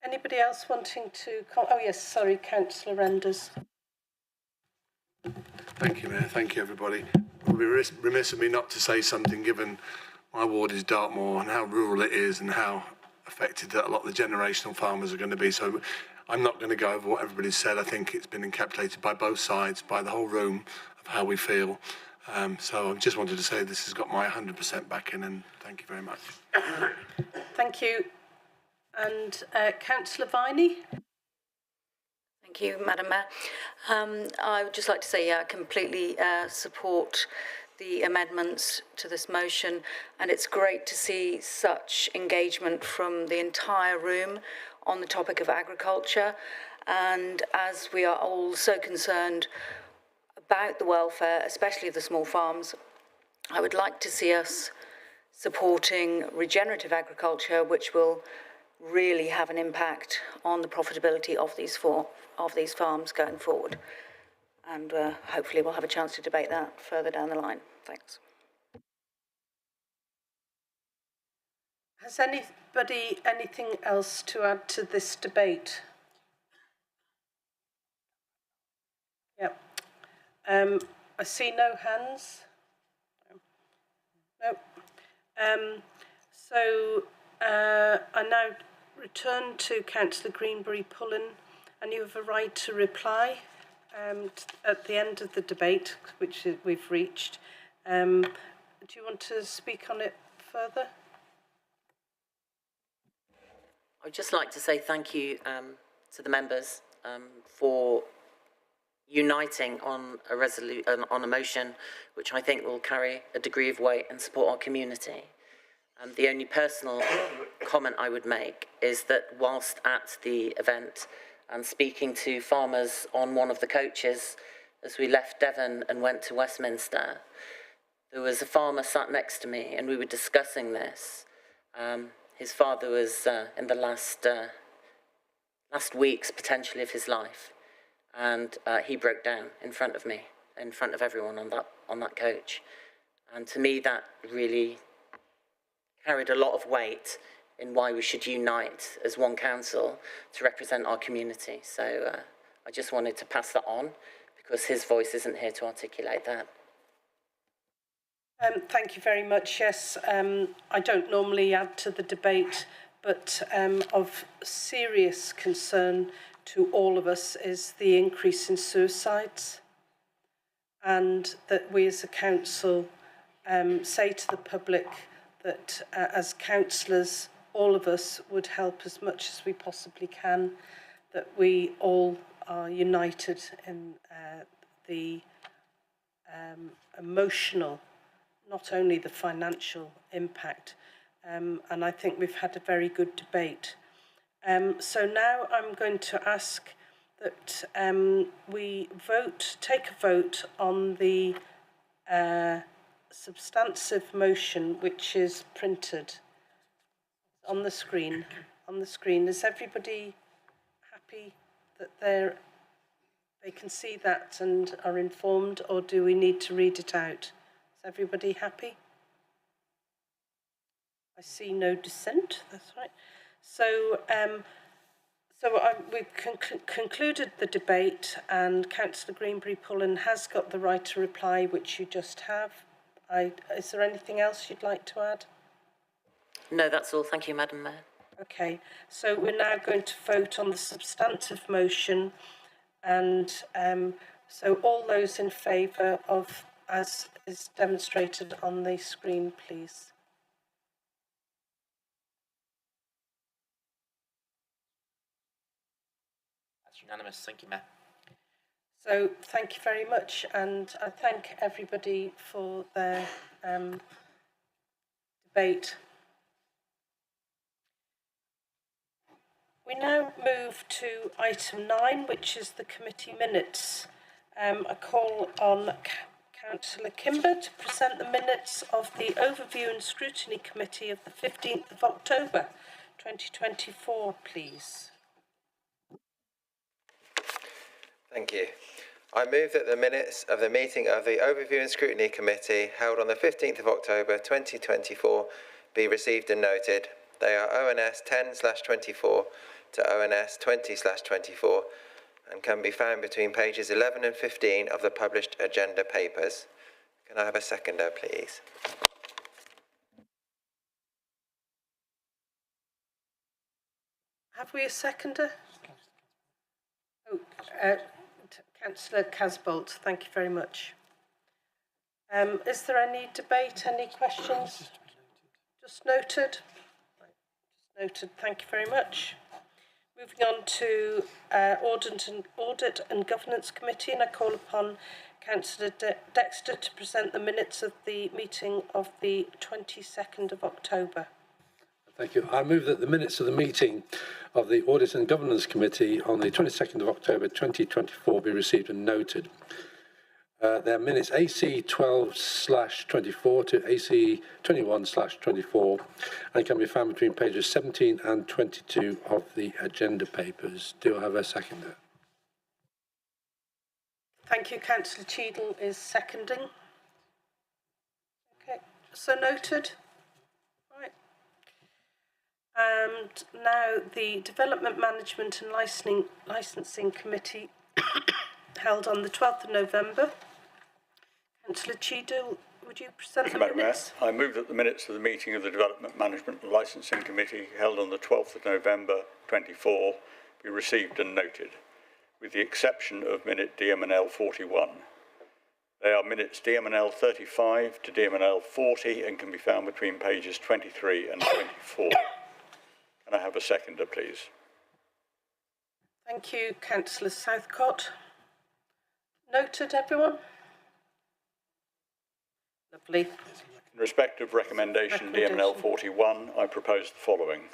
[SPEAKER 1] Anybody else wanting to oh yes, sorry, Councillor Enders.
[SPEAKER 13] Thank you, Mayor. Thank you, everybody. It would be remiss of me not to say something, given my ward is Dartmoor and how rural it is and how affected that a lot of the generational farmers are going to be. So I'm not going to go over what everybody's said. I think it's been encapsulated by both sides, by the whole room, of how we feel. So I just wanted to say this has got my 100% backing, and thank you very much.
[SPEAKER 1] Thank you. And Councillor Viney?
[SPEAKER 14] Thank you, Madam Mayor. I would just like to say I completely support the amendments to this motion, and it's great to see such engagement from the entire room on the topic of agriculture. And as we are all so concerned about the welfare, especially of the small farms, I would like to see us supporting regenerative agriculture, which will really have an impact on the profitability of these farms going forward. And hopefully we'll have a chance to debate that further down the line. Thanks.
[SPEAKER 1] Has anybody anything else to add to this debate? Yep. I see no hands. No. So I now return to Councillor Greenbury-Pullen, and you have a right to reply at the end of the debate, which we've reached. Do you want to speak on it further?
[SPEAKER 10] I'd just like to say thank you to the members for uniting on a motion which I think will carry a degree of weight and support our community. The only personal comment I would make is that whilst at the event and speaking to farmers on one of the coaches as we left Devon and went to Westminster, there was a farmer sat next to me and we were discussing this. His father was in the last weeks, potentially, of his life. And he broke down in front of me, in front of everyone on that coach. And to me, that really carried a lot of weight in why we should unite as one council to represent our community. So I just wanted to pass that on because his voice isn't here to articulate that.
[SPEAKER 1] Thank you very much. Yes, I don't normally add to the debate, but of serious concern to all of us is the increase in suicides, and that we as a council say to the public that as councillors, all of us would help as much as we possibly can, that we all are united in the emotional, not only the financial impact. And I think we've had a very good debate. So now I'm going to ask that we take a vote on the substantive motion, which is printed on the screen. Is everybody happy that they can see that and are informed, or do we need to read it out? Is everybody happy? I see no dissent. That's right. So, we've concluded the debate, and Councillor Greenbury-Pullen has got the right to reply, which you just have. Is there anything else you'd like to add?
[SPEAKER 10] No, that's all. Thank you, Madam Mayor.
[SPEAKER 1] Okay, so we're now going to vote on the substantive motion, and so all those in favour of, as is demonstrated on the screen, please.
[SPEAKER 3] That's unanimous. Thank you, Mayor.
[SPEAKER 1] So thank you very much, and I thank everybody for their debate. We now move to item 9, which is the committee minutes. I call on Councillor Kimber to present the minutes of the Overview and Scrutiny Committee of the 15th of October 2024, please.
[SPEAKER 15] Thank you. I move that the minutes of the meeting of the Overview and Scrutiny Committee held on the 15th of October 2024 be received and noted. They are ONS 10/24 to ONS 20/24 and can be found between pages 11 and 15 of the published agenda papers. Can I have a seconder, please?
[SPEAKER 1] Have we a seconder? Oh, Councillor Casbolt, thank you very much. Is there any debate, any questions? Just noted. Right. Just noted, thank you very much. Moving on to Audit and Governance Committee, and I call upon Councillor Dexter to present the minutes of the meeting of the 22nd of October.
[SPEAKER 2] Thank you. I move that the minutes of the meeting of the Audit and Governance Committee on the 22nd of October 2024 be received and noted. They are minutes AC 12/24 to AC 21/24 and can be found between pages 17 and 22 of the agenda papers. Do I have a seconder?
[SPEAKER 1] Thank you. Councillor Cheadle is seconding. Okay, so noted. Right. And now the Development Management and Licensing Committee held on the 12th of November. Councillor Cheadle, would you present the minutes?
[SPEAKER 16] Madam Mayor, I move that the minutes of the meeting of the Development Management and Licensing Committee held on the 12th of November 24 be received and noted, with the exception of minute DMNL 41. They are minutes DMNL 35 to DMNL 40 and can be found between pages 23 and 24. Can I have a seconder, please?
[SPEAKER 1] Thank you, Councillor Southcott. Noted, everyone? Lovely.
[SPEAKER 16] In respect of recommendation DMNL 41, I propose the following.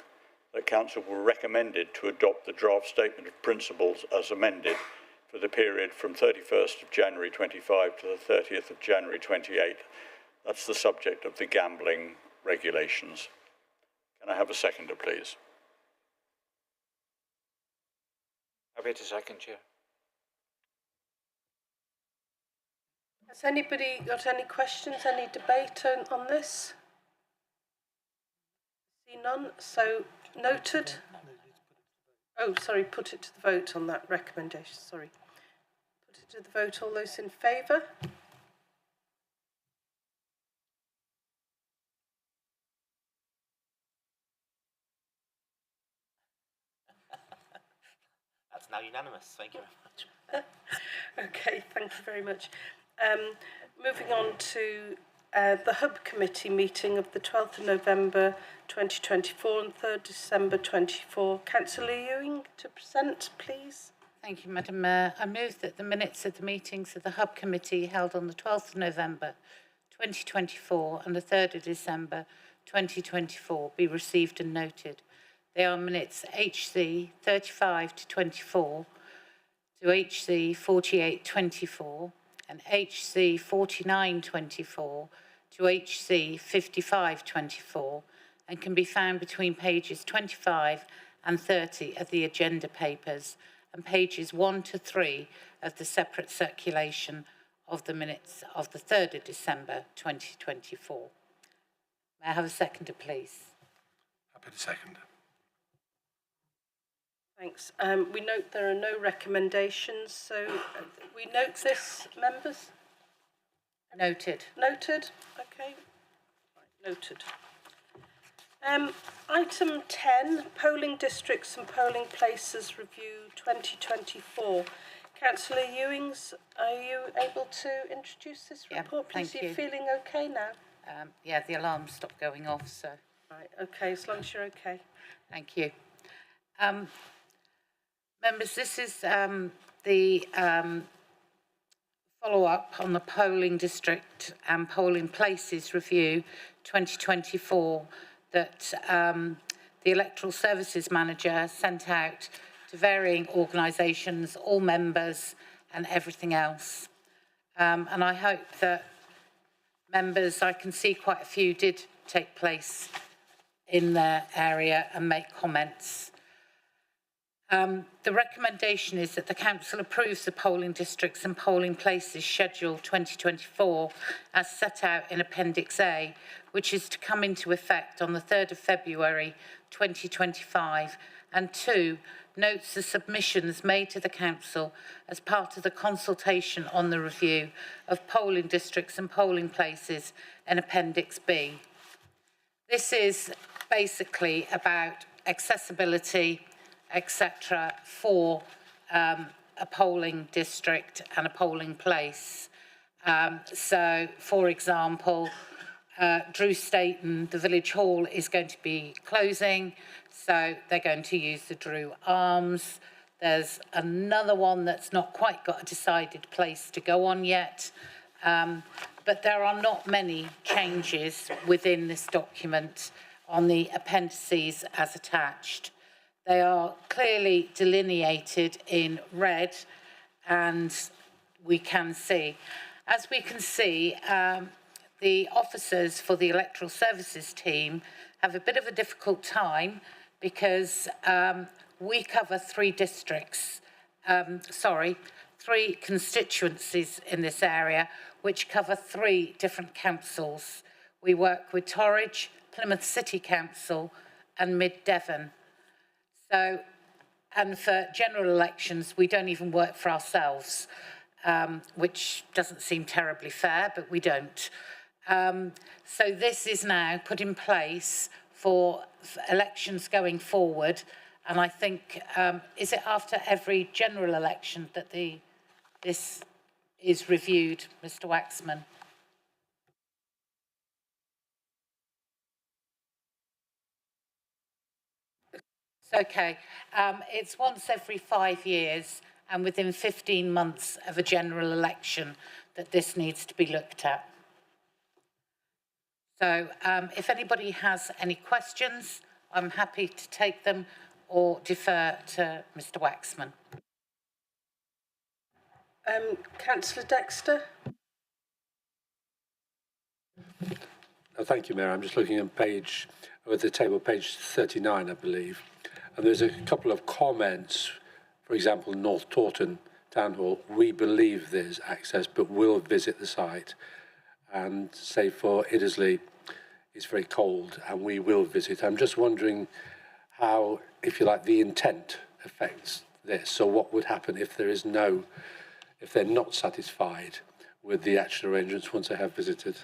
[SPEAKER 16] That Council were recommended to adopt the draft statement of principles as amended for the period from 31st of January 25 to the 30th of January 28. That's the subject of the gambling regulations. Can I have a seconder, please?
[SPEAKER 17] Happy to second, Chair.
[SPEAKER 1] Has anybody got any questions, any debate on this? See none, so noted. Oh, sorry, put it to the vote on that recommendation, sorry. Put it to the vote, all those in favour?
[SPEAKER 3] now unanimous. Thank you very much.
[SPEAKER 1] Okay, thank you very much. Moving on to the Hub Committee meeting of the 12th of November 2024 and 3rd December 24. Councillor Ewing to present, please.
[SPEAKER 5] Thank you, Madam Mayor. I move that the minutes of the meetings of the Hub Committee held on the 12th of November 2024 and the 3rd of December 2024 be received and noted. They are minutes HC 35 to 24 to HC 48 24 and HC 49 24 to HC 55 24 and can be found between pages 25 and 30 of the agenda papers and pages 1 to 3 of the separate circulation of the minutes of the 3rd of December 2024. May I have a seconder, please?
[SPEAKER 13] Happy to second.
[SPEAKER 1] Thanks. We note there are no recommendations, so we note this, members?
[SPEAKER 5] Noted.
[SPEAKER 1] Noted? Okay. Right, noted. Item 10, Polling Districts and Polling Places Review 2024. Councillor Ewings, are you able to introduce this report, please?
[SPEAKER 5] Thank
[SPEAKER 1] Are you feeling okay now?
[SPEAKER 5] Yeah, the alarm stopped going off, so.
[SPEAKER 1] Right, okay, as long as you're okay.
[SPEAKER 5] Thank you. Members, this is the follow-up on the Polling District and Polling Places Review 2024 that the Electoral Services Manager sent out to varying organisations, all members and everything else. And I hope that members, I can see quite a few did take place in their area and make comments. The recommendation is that the Council approves the Polling Districts and Polling Places Schedule 2024 as set out in Appendix A, which is to come into effect on the 3rd of February 2025, and 2, notes the submissions made to the Council as part of the consultation on the review of polling districts and polling places in Appendix B. This is basically about accessibility, etc., for a polling district and a polling place. So, for example, Drew Staton, the village hall is going to be closing, so they're going to use the Drew Arms. There's another one that's not quite got a decided place to go on yet, but there are not many changes within this document on the appendices as attached. They are clearly delineated in red, and we can see. As we can see, the officers for the electoral services team have a bit of a difficult time because we cover 3 districts, 3 constituencies in this area, which cover 3 different councils. We work with Torridge, Plymouth City Council and Mid-Devon. So, and for general elections, we don't even work for ourselves, which doesn't seem terribly fair, but we don't. So this is now put in place for elections going forward, and I think, is it after every general election that this is reviewed, Mr. Waxman? Okay, it's once every 5 years and within 15 months of a general election that this needs to be looked at. So if anybody has any questions, I'm happy to take them or defer to Mr. Waxman.
[SPEAKER 1] Councillor Dexter.
[SPEAKER 2] Thank you, Mayor. I'm just looking at the table, page 39, I believe. And there's a couple of comments. For example, North Taunton Town Hall, we believe there's access, but we'll visit the site. And say for Iddesleigh, it's very cold, and we will visit. I'm just wondering how, if you like, the intent affects this. So what would happen if if they're not satisfied with the action arrangements once they have visited?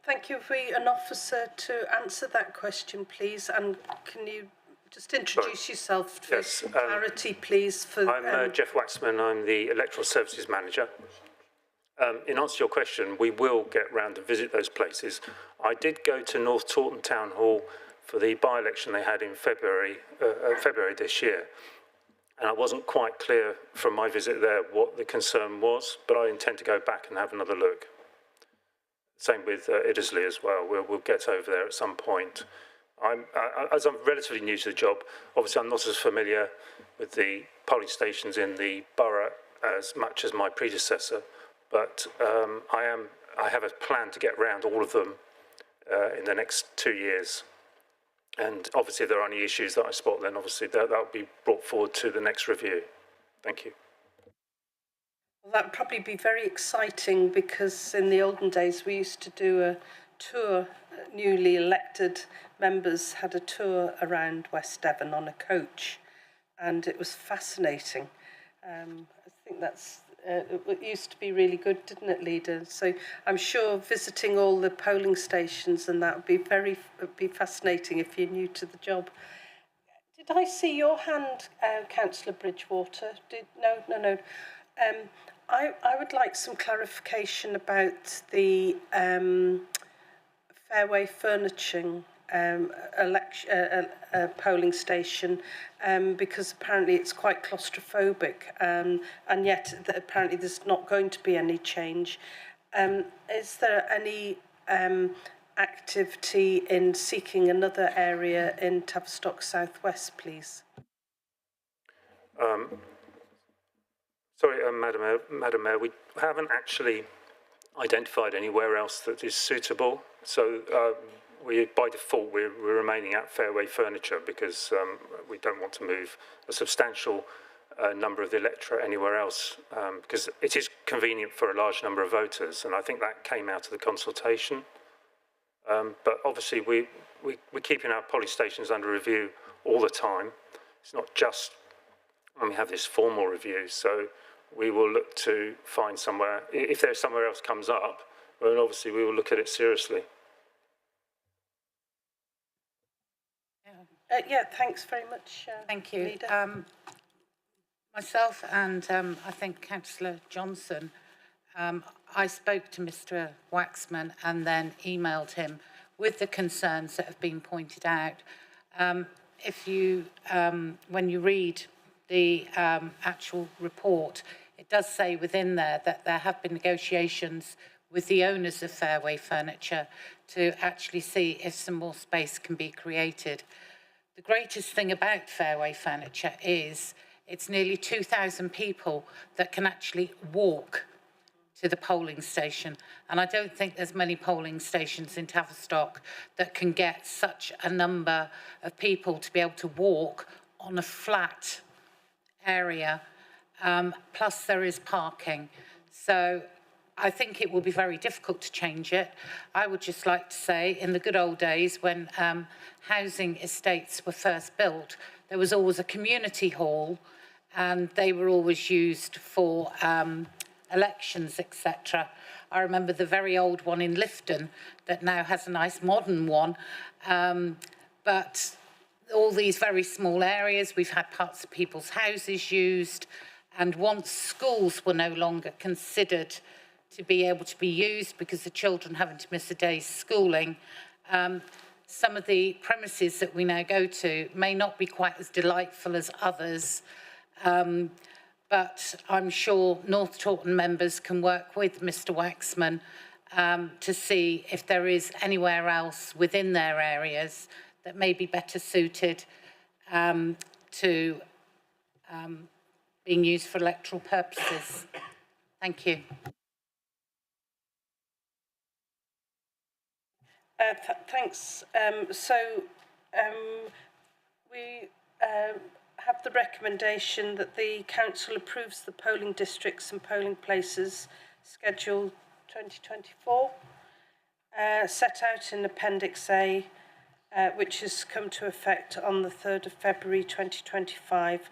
[SPEAKER 1] Thank you. Have we an officer to answer that question, please? And can you just introduce yourself for clarity, please?
[SPEAKER 18] I'm Jeff Waxman. I'm the Electoral Services Manager. In answer to your question, we will get round to visit those places. I did go to North Taunton Town Hall for the by-election they had in February this year. And I wasn't quite clear from my visit there what the concern was, but I intend to go back and have another look. Same with Iddesleigh as well. We'll get over there at some point. As I'm relatively new to the job, obviously I'm not as familiar with the polling stations in the borough as much as my predecessor, but I have a plan to get round all of them in the next 2 years. And obviously if there are any issues that I spot, then obviously that will be brought forward to the next review. Thank you.
[SPEAKER 1] Well, that would probably be very exciting, because in the olden days we used to do a tour. Newly elected members had a tour around West Devon on a coach, and it was fascinating. I think it used to be really good, didn't it, Leader? So I'm sure visiting all the polling stations and that would be fascinating if you're new to the job. Did I see your hand, Councillor Bridgewater? No. I would like some clarification about the Fairway Furnishing polling station, because apparently it's quite claustrophobic, and yet apparently there's not going to be any change. Is there any activity in seeking another area in Tavistock South West, please?
[SPEAKER 18] Sorry, Madam Mayor, we haven't actually identified anywhere else that is suitable. So by default, we're remaining at Fairway Furniture, because we don't want to move a substantial number of the electorate anywhere else, because it is convenient for a large number of voters, and I think that came out of the consultation. But obviously, we're keeping our polling stations under review all the time. It's not just when we have this formal review, so we will look to find somewhere. If there's somewhere else comes up, well, obviously we will look at it seriously.
[SPEAKER 1] Thanks very much.
[SPEAKER 5] Thank you.
[SPEAKER 1] Leader.
[SPEAKER 5] Myself and I think Councillor Johnson, I spoke to Mr. Waxman and then emailed him with the concerns that have been pointed out. If you, when you read the actual report, it does say within there that there have been negotiations with the owners of Fairway Furniture to actually see if some more space can be created. The greatest thing about Fairway Furniture is it's nearly 2,000 people that can actually walk to the polling station. And I don't think there's many polling stations in Tavistock that can get such a number of people to be able to walk on a flat area. Plus there is parking. So I think it will be very difficult to change it. I would just like to say, in the good old days when housing estates were first built, there was always a community hall, and they were always used for elections, etc. I remember the very old one in Lifton that now has a nice modern one. But all these very small areas, we've had parts of people's houses used, and once schools were no longer considered to be able to be used because the children having to miss a day's schooling, some of the premises that we now go to may not be quite as delightful as others, but I'm sure North Taunton members can work with Mr. Waxman to see if there is anywhere else within their areas that may be better suited to being used for electoral purposes. Thank you.
[SPEAKER 1] Thanks. We have the recommendation that the council approves the polling districts and polling places schedule 2024 set out in Appendix A, which has come to effect on the 3rd of February 2025.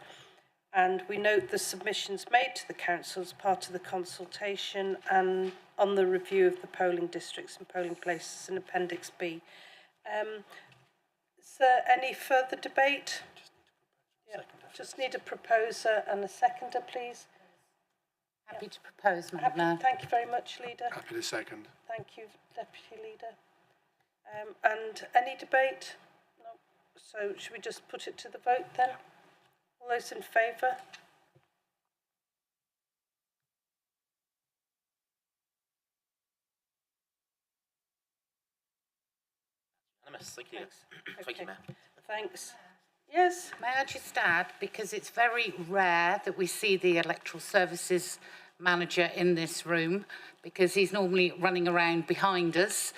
[SPEAKER 1] And we note the submissions made to the council as part of the consultation and on the review of the polling districts and polling places in Appendix B. Is there any further debate? Yeah, just need a proposer and a seconder, please.
[SPEAKER 5] Happy to propose, Madam Mayor.
[SPEAKER 1] Thank you very much, Leader.
[SPEAKER 13] Happy to second.
[SPEAKER 1] Thank you, Deputy Leader. And any debate? No. So should we just put it to the vote then? All those in favour?
[SPEAKER 3] Thank you. Thank you, Mayor.
[SPEAKER 1] Thanks. Yes.
[SPEAKER 5] May I just add, because it's very rare that we see the electoral services manager in this room, because he's normally running around behind us.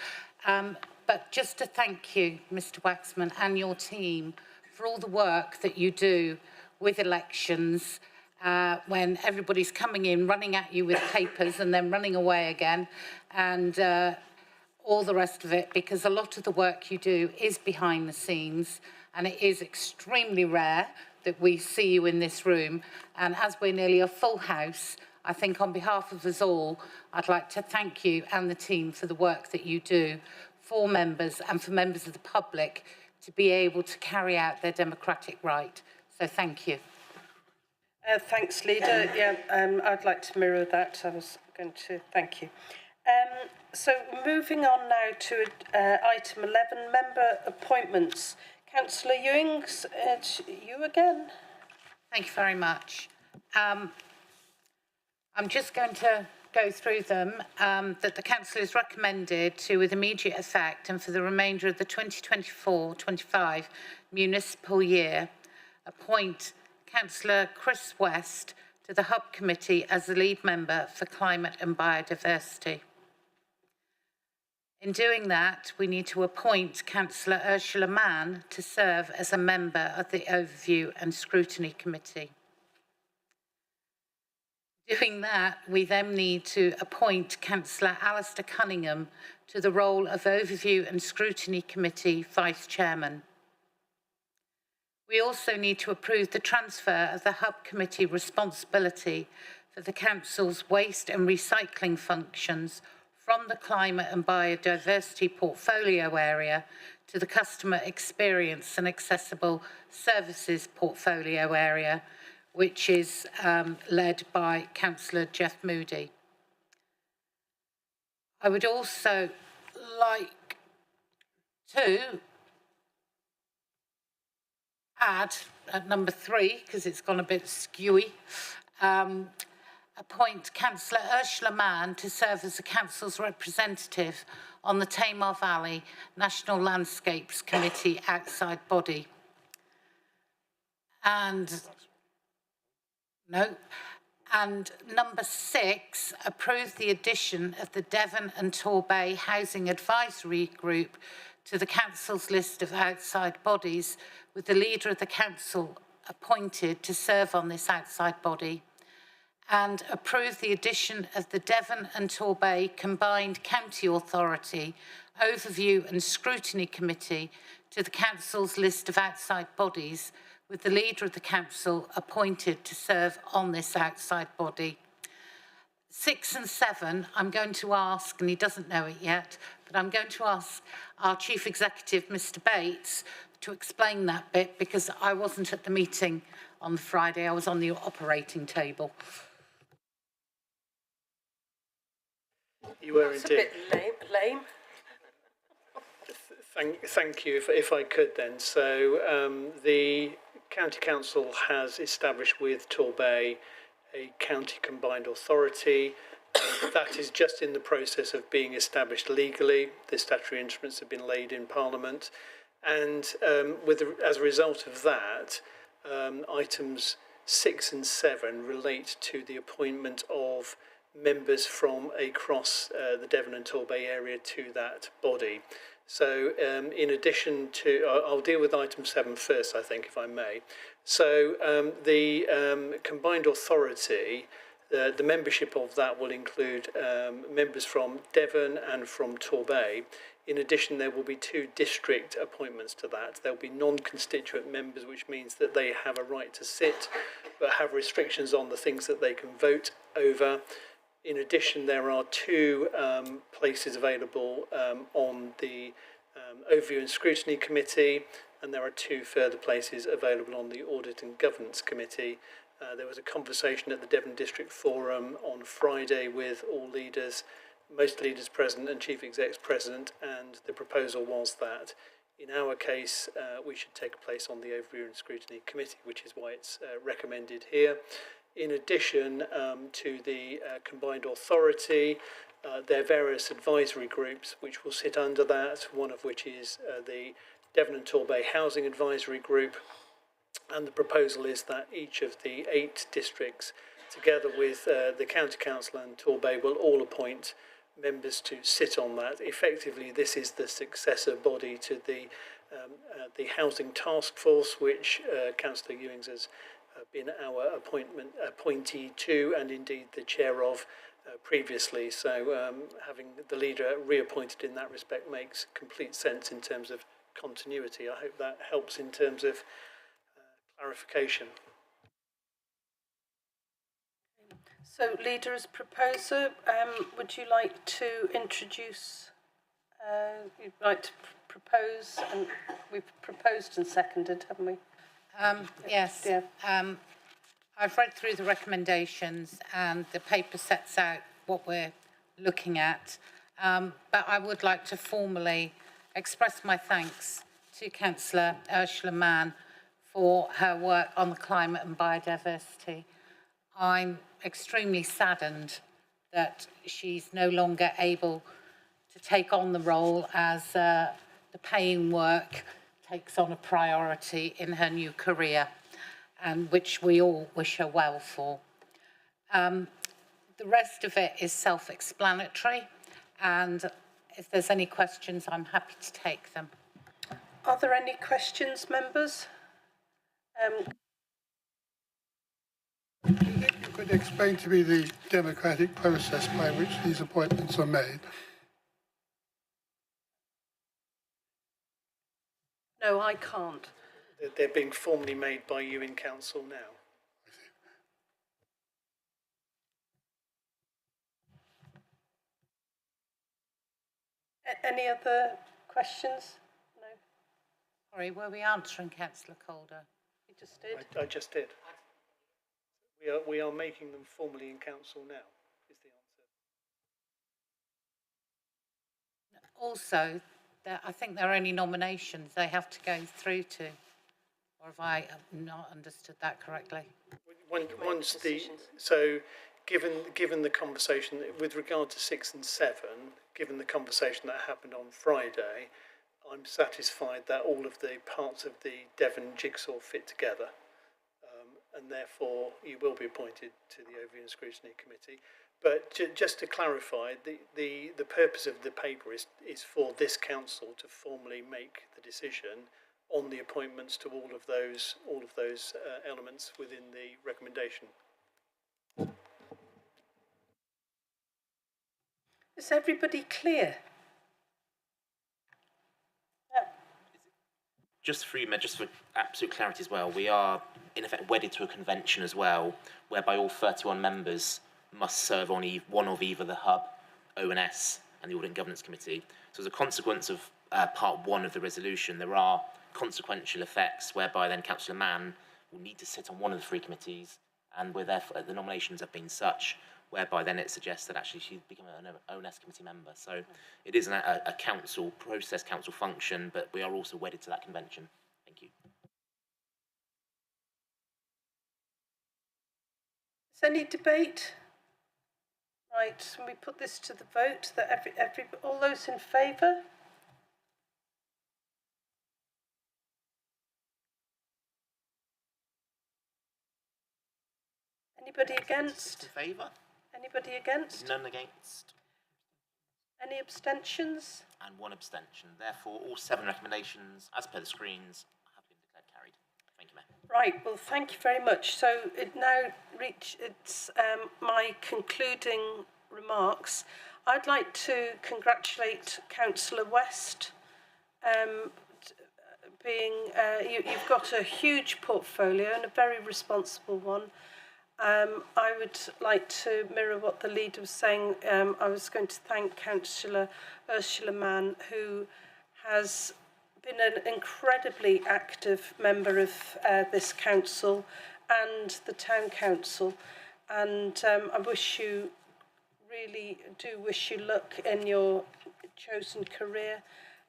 [SPEAKER 5] But just to thank you, Mr. Waxman, and your team for all the work that you do with elections, when everybody's coming in, running at you with papers and then running away again, and all the rest of it, because a lot of the work you do is behind the scenes, and it is extremely rare that we see you in this room. And as we're nearly a full house, I think on behalf of us all, I'd like to thank you and the team for the work that you do for members and for members of the public to be able to carry out their democratic right. So thank you.
[SPEAKER 1] Thanks, Leader. Yeah, I'd like to mirror that. I was going to thank you. So moving on now to item 11, member appointments. Councillor Ewings, it's you again.
[SPEAKER 5] Thank you very much. I'm just going to go through them, that the Council is recommended to, with immediate effect and for the remainder of the 2024-25 municipal year, appoint Councillor Chris West to the Hub Committee as the lead member for Climate and Biodiversity. In doing that, we need to appoint Councillor Ursula Mann to serve as a member of the Overview and Scrutiny Committee. Doing that, we then need to appoint Councillor Alistair Cunningham to the role of Overview and Scrutiny Committee Vice Chairman. We also need to approve the transfer of the Hub Committee responsibility for the Council's waste and recycling functions from the Climate and Biodiversity portfolio area to the Customer Experience and Accessible Services portfolio area, which is led by Councillor Jeff Moody. I would also like to add at number 3, because it's gone a bit skewy, appoint Councillor Ursula Mann to serve as the Council's representative on the Tamar Valley National Landscapes Committee outside body. And number 6, approve the addition of the Devon and Torbay Housing Advisory Group to the Council's list of outside bodies, with the leader of the Council appointed to serve on this outside body, and approve the addition of the Devon and Torbay Combined County Authority Overview and Scrutiny Committee to the Council's list of outside bodies, with the leader of the Council appointed to serve on this outside body. 6 and 7, I'm going to ask, and he doesn't know it yet, but I'm going to ask our Chief Executive, Mr. Bates, to explain that bit, because I wasn't at the meeting on the Friday, I was on the operating table.
[SPEAKER 7] You were
[SPEAKER 1] It's
[SPEAKER 7] indeed.
[SPEAKER 1] a bit lame.
[SPEAKER 7] Thank you. If I could then. So the County Council has established with Torbay a county combined authority. That is just in the process of being established legally. The statutory instruments have been laid in Parliament. And as a result of that, items 6 and 7 relate to the appointment of members from across the Devon and Torbay area to that body. So in addition to, I'll deal with item 7 first, I think, if I may. So the combined authority, the membership of that will include members from Devon and from Torbay. In addition, there will be 2 district appointments to that. There will be non-constituent members, which means that they have a right to sit, but have restrictions on the things that they can vote over. In addition, there are 2 places available on the Overview and Scrutiny Committee, and there are 2 further places available on the Audit and Governance Committee. There was a conversation at the Devon District Forum on Friday with all leaders, most leaders present and chief execs present, and the proposal was that in our case we should take a place on the Overview and Scrutiny Committee, which is why it's recommended here. In addition to the combined authority, there are various advisory groups which will sit under that, one of which is the Devon and Torbay Housing Advisory Group, and the proposal is that each of the 8 districts, together with the County Council and Torbay, will all appoint members to sit on that. Effectively, this is the successor body to the Housing Task Force, which Councillor Ewings has been our appointee to, and indeed the chair of previously. So having the leader reappointed in that respect makes complete sense in terms of continuity. I hope that helps in terms of clarification.
[SPEAKER 1] So, leader as proposer, would you like to introduce, you'd like to propose, and we've proposed and seconded, haven't we?
[SPEAKER 5] Yes. Yeah. I've read through the recommendations and the paper sets out what we're looking at, but I would like to formally express my thanks to Councillor Ursula Mann for her work on the climate and biodiversity. I'm extremely saddened that she's no longer able to take on the role as the paying work takes on a priority in her new career, and which we all wish her well for. The rest of it is self-explanatory, and if there's any questions, I'm happy to take them.
[SPEAKER 1] Are there any questions, members?
[SPEAKER 19] You could explain to me the democratic process by which these appointments are made?
[SPEAKER 1] No, I can't.
[SPEAKER 7] They're being formally made by you in council now.
[SPEAKER 1] Any other questions? No.
[SPEAKER 5] Sorry, were we answering Councillor Calder?
[SPEAKER 1] You just did.
[SPEAKER 7] I just did. We are making them formally in council now, is the answer.
[SPEAKER 5] Also, I think there are only nominations they have to go through to, or have I not understood that correctly?
[SPEAKER 7] Once given the conversation with regard to 6 and 7, given the conversation that happened on Friday, I'm satisfied that all of the parts of the Devon jigsaw fit together. And therefore you will be appointed to the Overview and Scrutiny Committee. But just to clarify, the purpose of the paper is for this council to formally make the decision on the appointments to all of those elements within the recommendation.
[SPEAKER 1] Is everybody clear?
[SPEAKER 3] Just for absolute clarity as well, we are in effect wedded to a convention as well, whereby all 31 members must serve on one of either the Hub, ONS, and the Audit and Governance Committee. So as a consequence of part 1 of the resolution, there are consequential effects whereby then Councillor Mann will need to sit on one of the 3 committees, and we're therefore, the nominations have been such whereby then it suggests that actually she's become an ONS committee member. So it is a council process, council function, but we are also wedded to that convention. Thank you.
[SPEAKER 1] Is there any debate? Right, so we put this to the vote. That all those in favour? Anybody against?
[SPEAKER 3] In favour?
[SPEAKER 1] Anybody against?
[SPEAKER 3] None against.
[SPEAKER 1] Any abstentions?
[SPEAKER 3] And 1 abstention. Therefore, all 7 recommendations, as per the screens, have been declared carried. Thank you, Mayor.
[SPEAKER 1] Right, well, thank you very much. So it now it's my concluding remarks. I'd like to congratulate Councillor West. You've got a huge portfolio and a very responsible one. I would like to mirror what the leader was saying. I was going to thank Councillor Ursula Mann, who has been an incredibly active member of this council and the town council. And I really do wish you luck in your chosen career.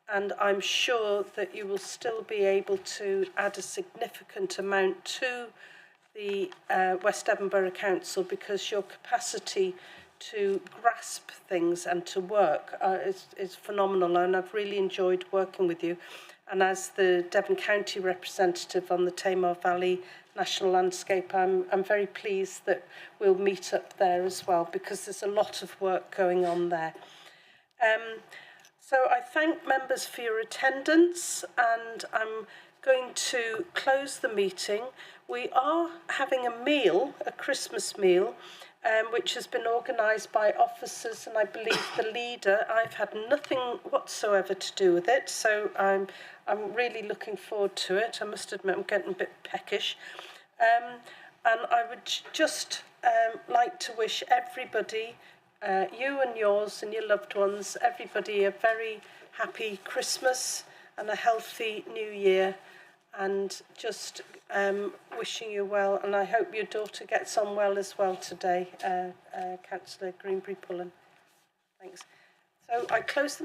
[SPEAKER 1] And I'm sure that you will still be able to add a significant amount to the West Devon Borough Council, because your capacity to grasp things and to work is phenomenal, and I've really enjoyed working with you. And as the Devon County representative on the Tamar Valley National Landscape, I'm very pleased that we'll meet up there as well, because there's a lot of work going on there. So I thank members for your attendance, and I'm going to close the meeting. We are having a meal, a Christmas meal, which has been organised by officers, and I believe the leader. I've had nothing whatsoever to do with it, so I'm really looking forward to it. I must admit I'm getting a bit peckish. And I would just like to wish everybody, you and yours and your loved ones, everybody a very happy Christmas and a healthy New Year, and just wishing you well, and I hope your daughter gets on well as well today, Councillor Greenbury-Pullen. Thanks. So I close the meeting.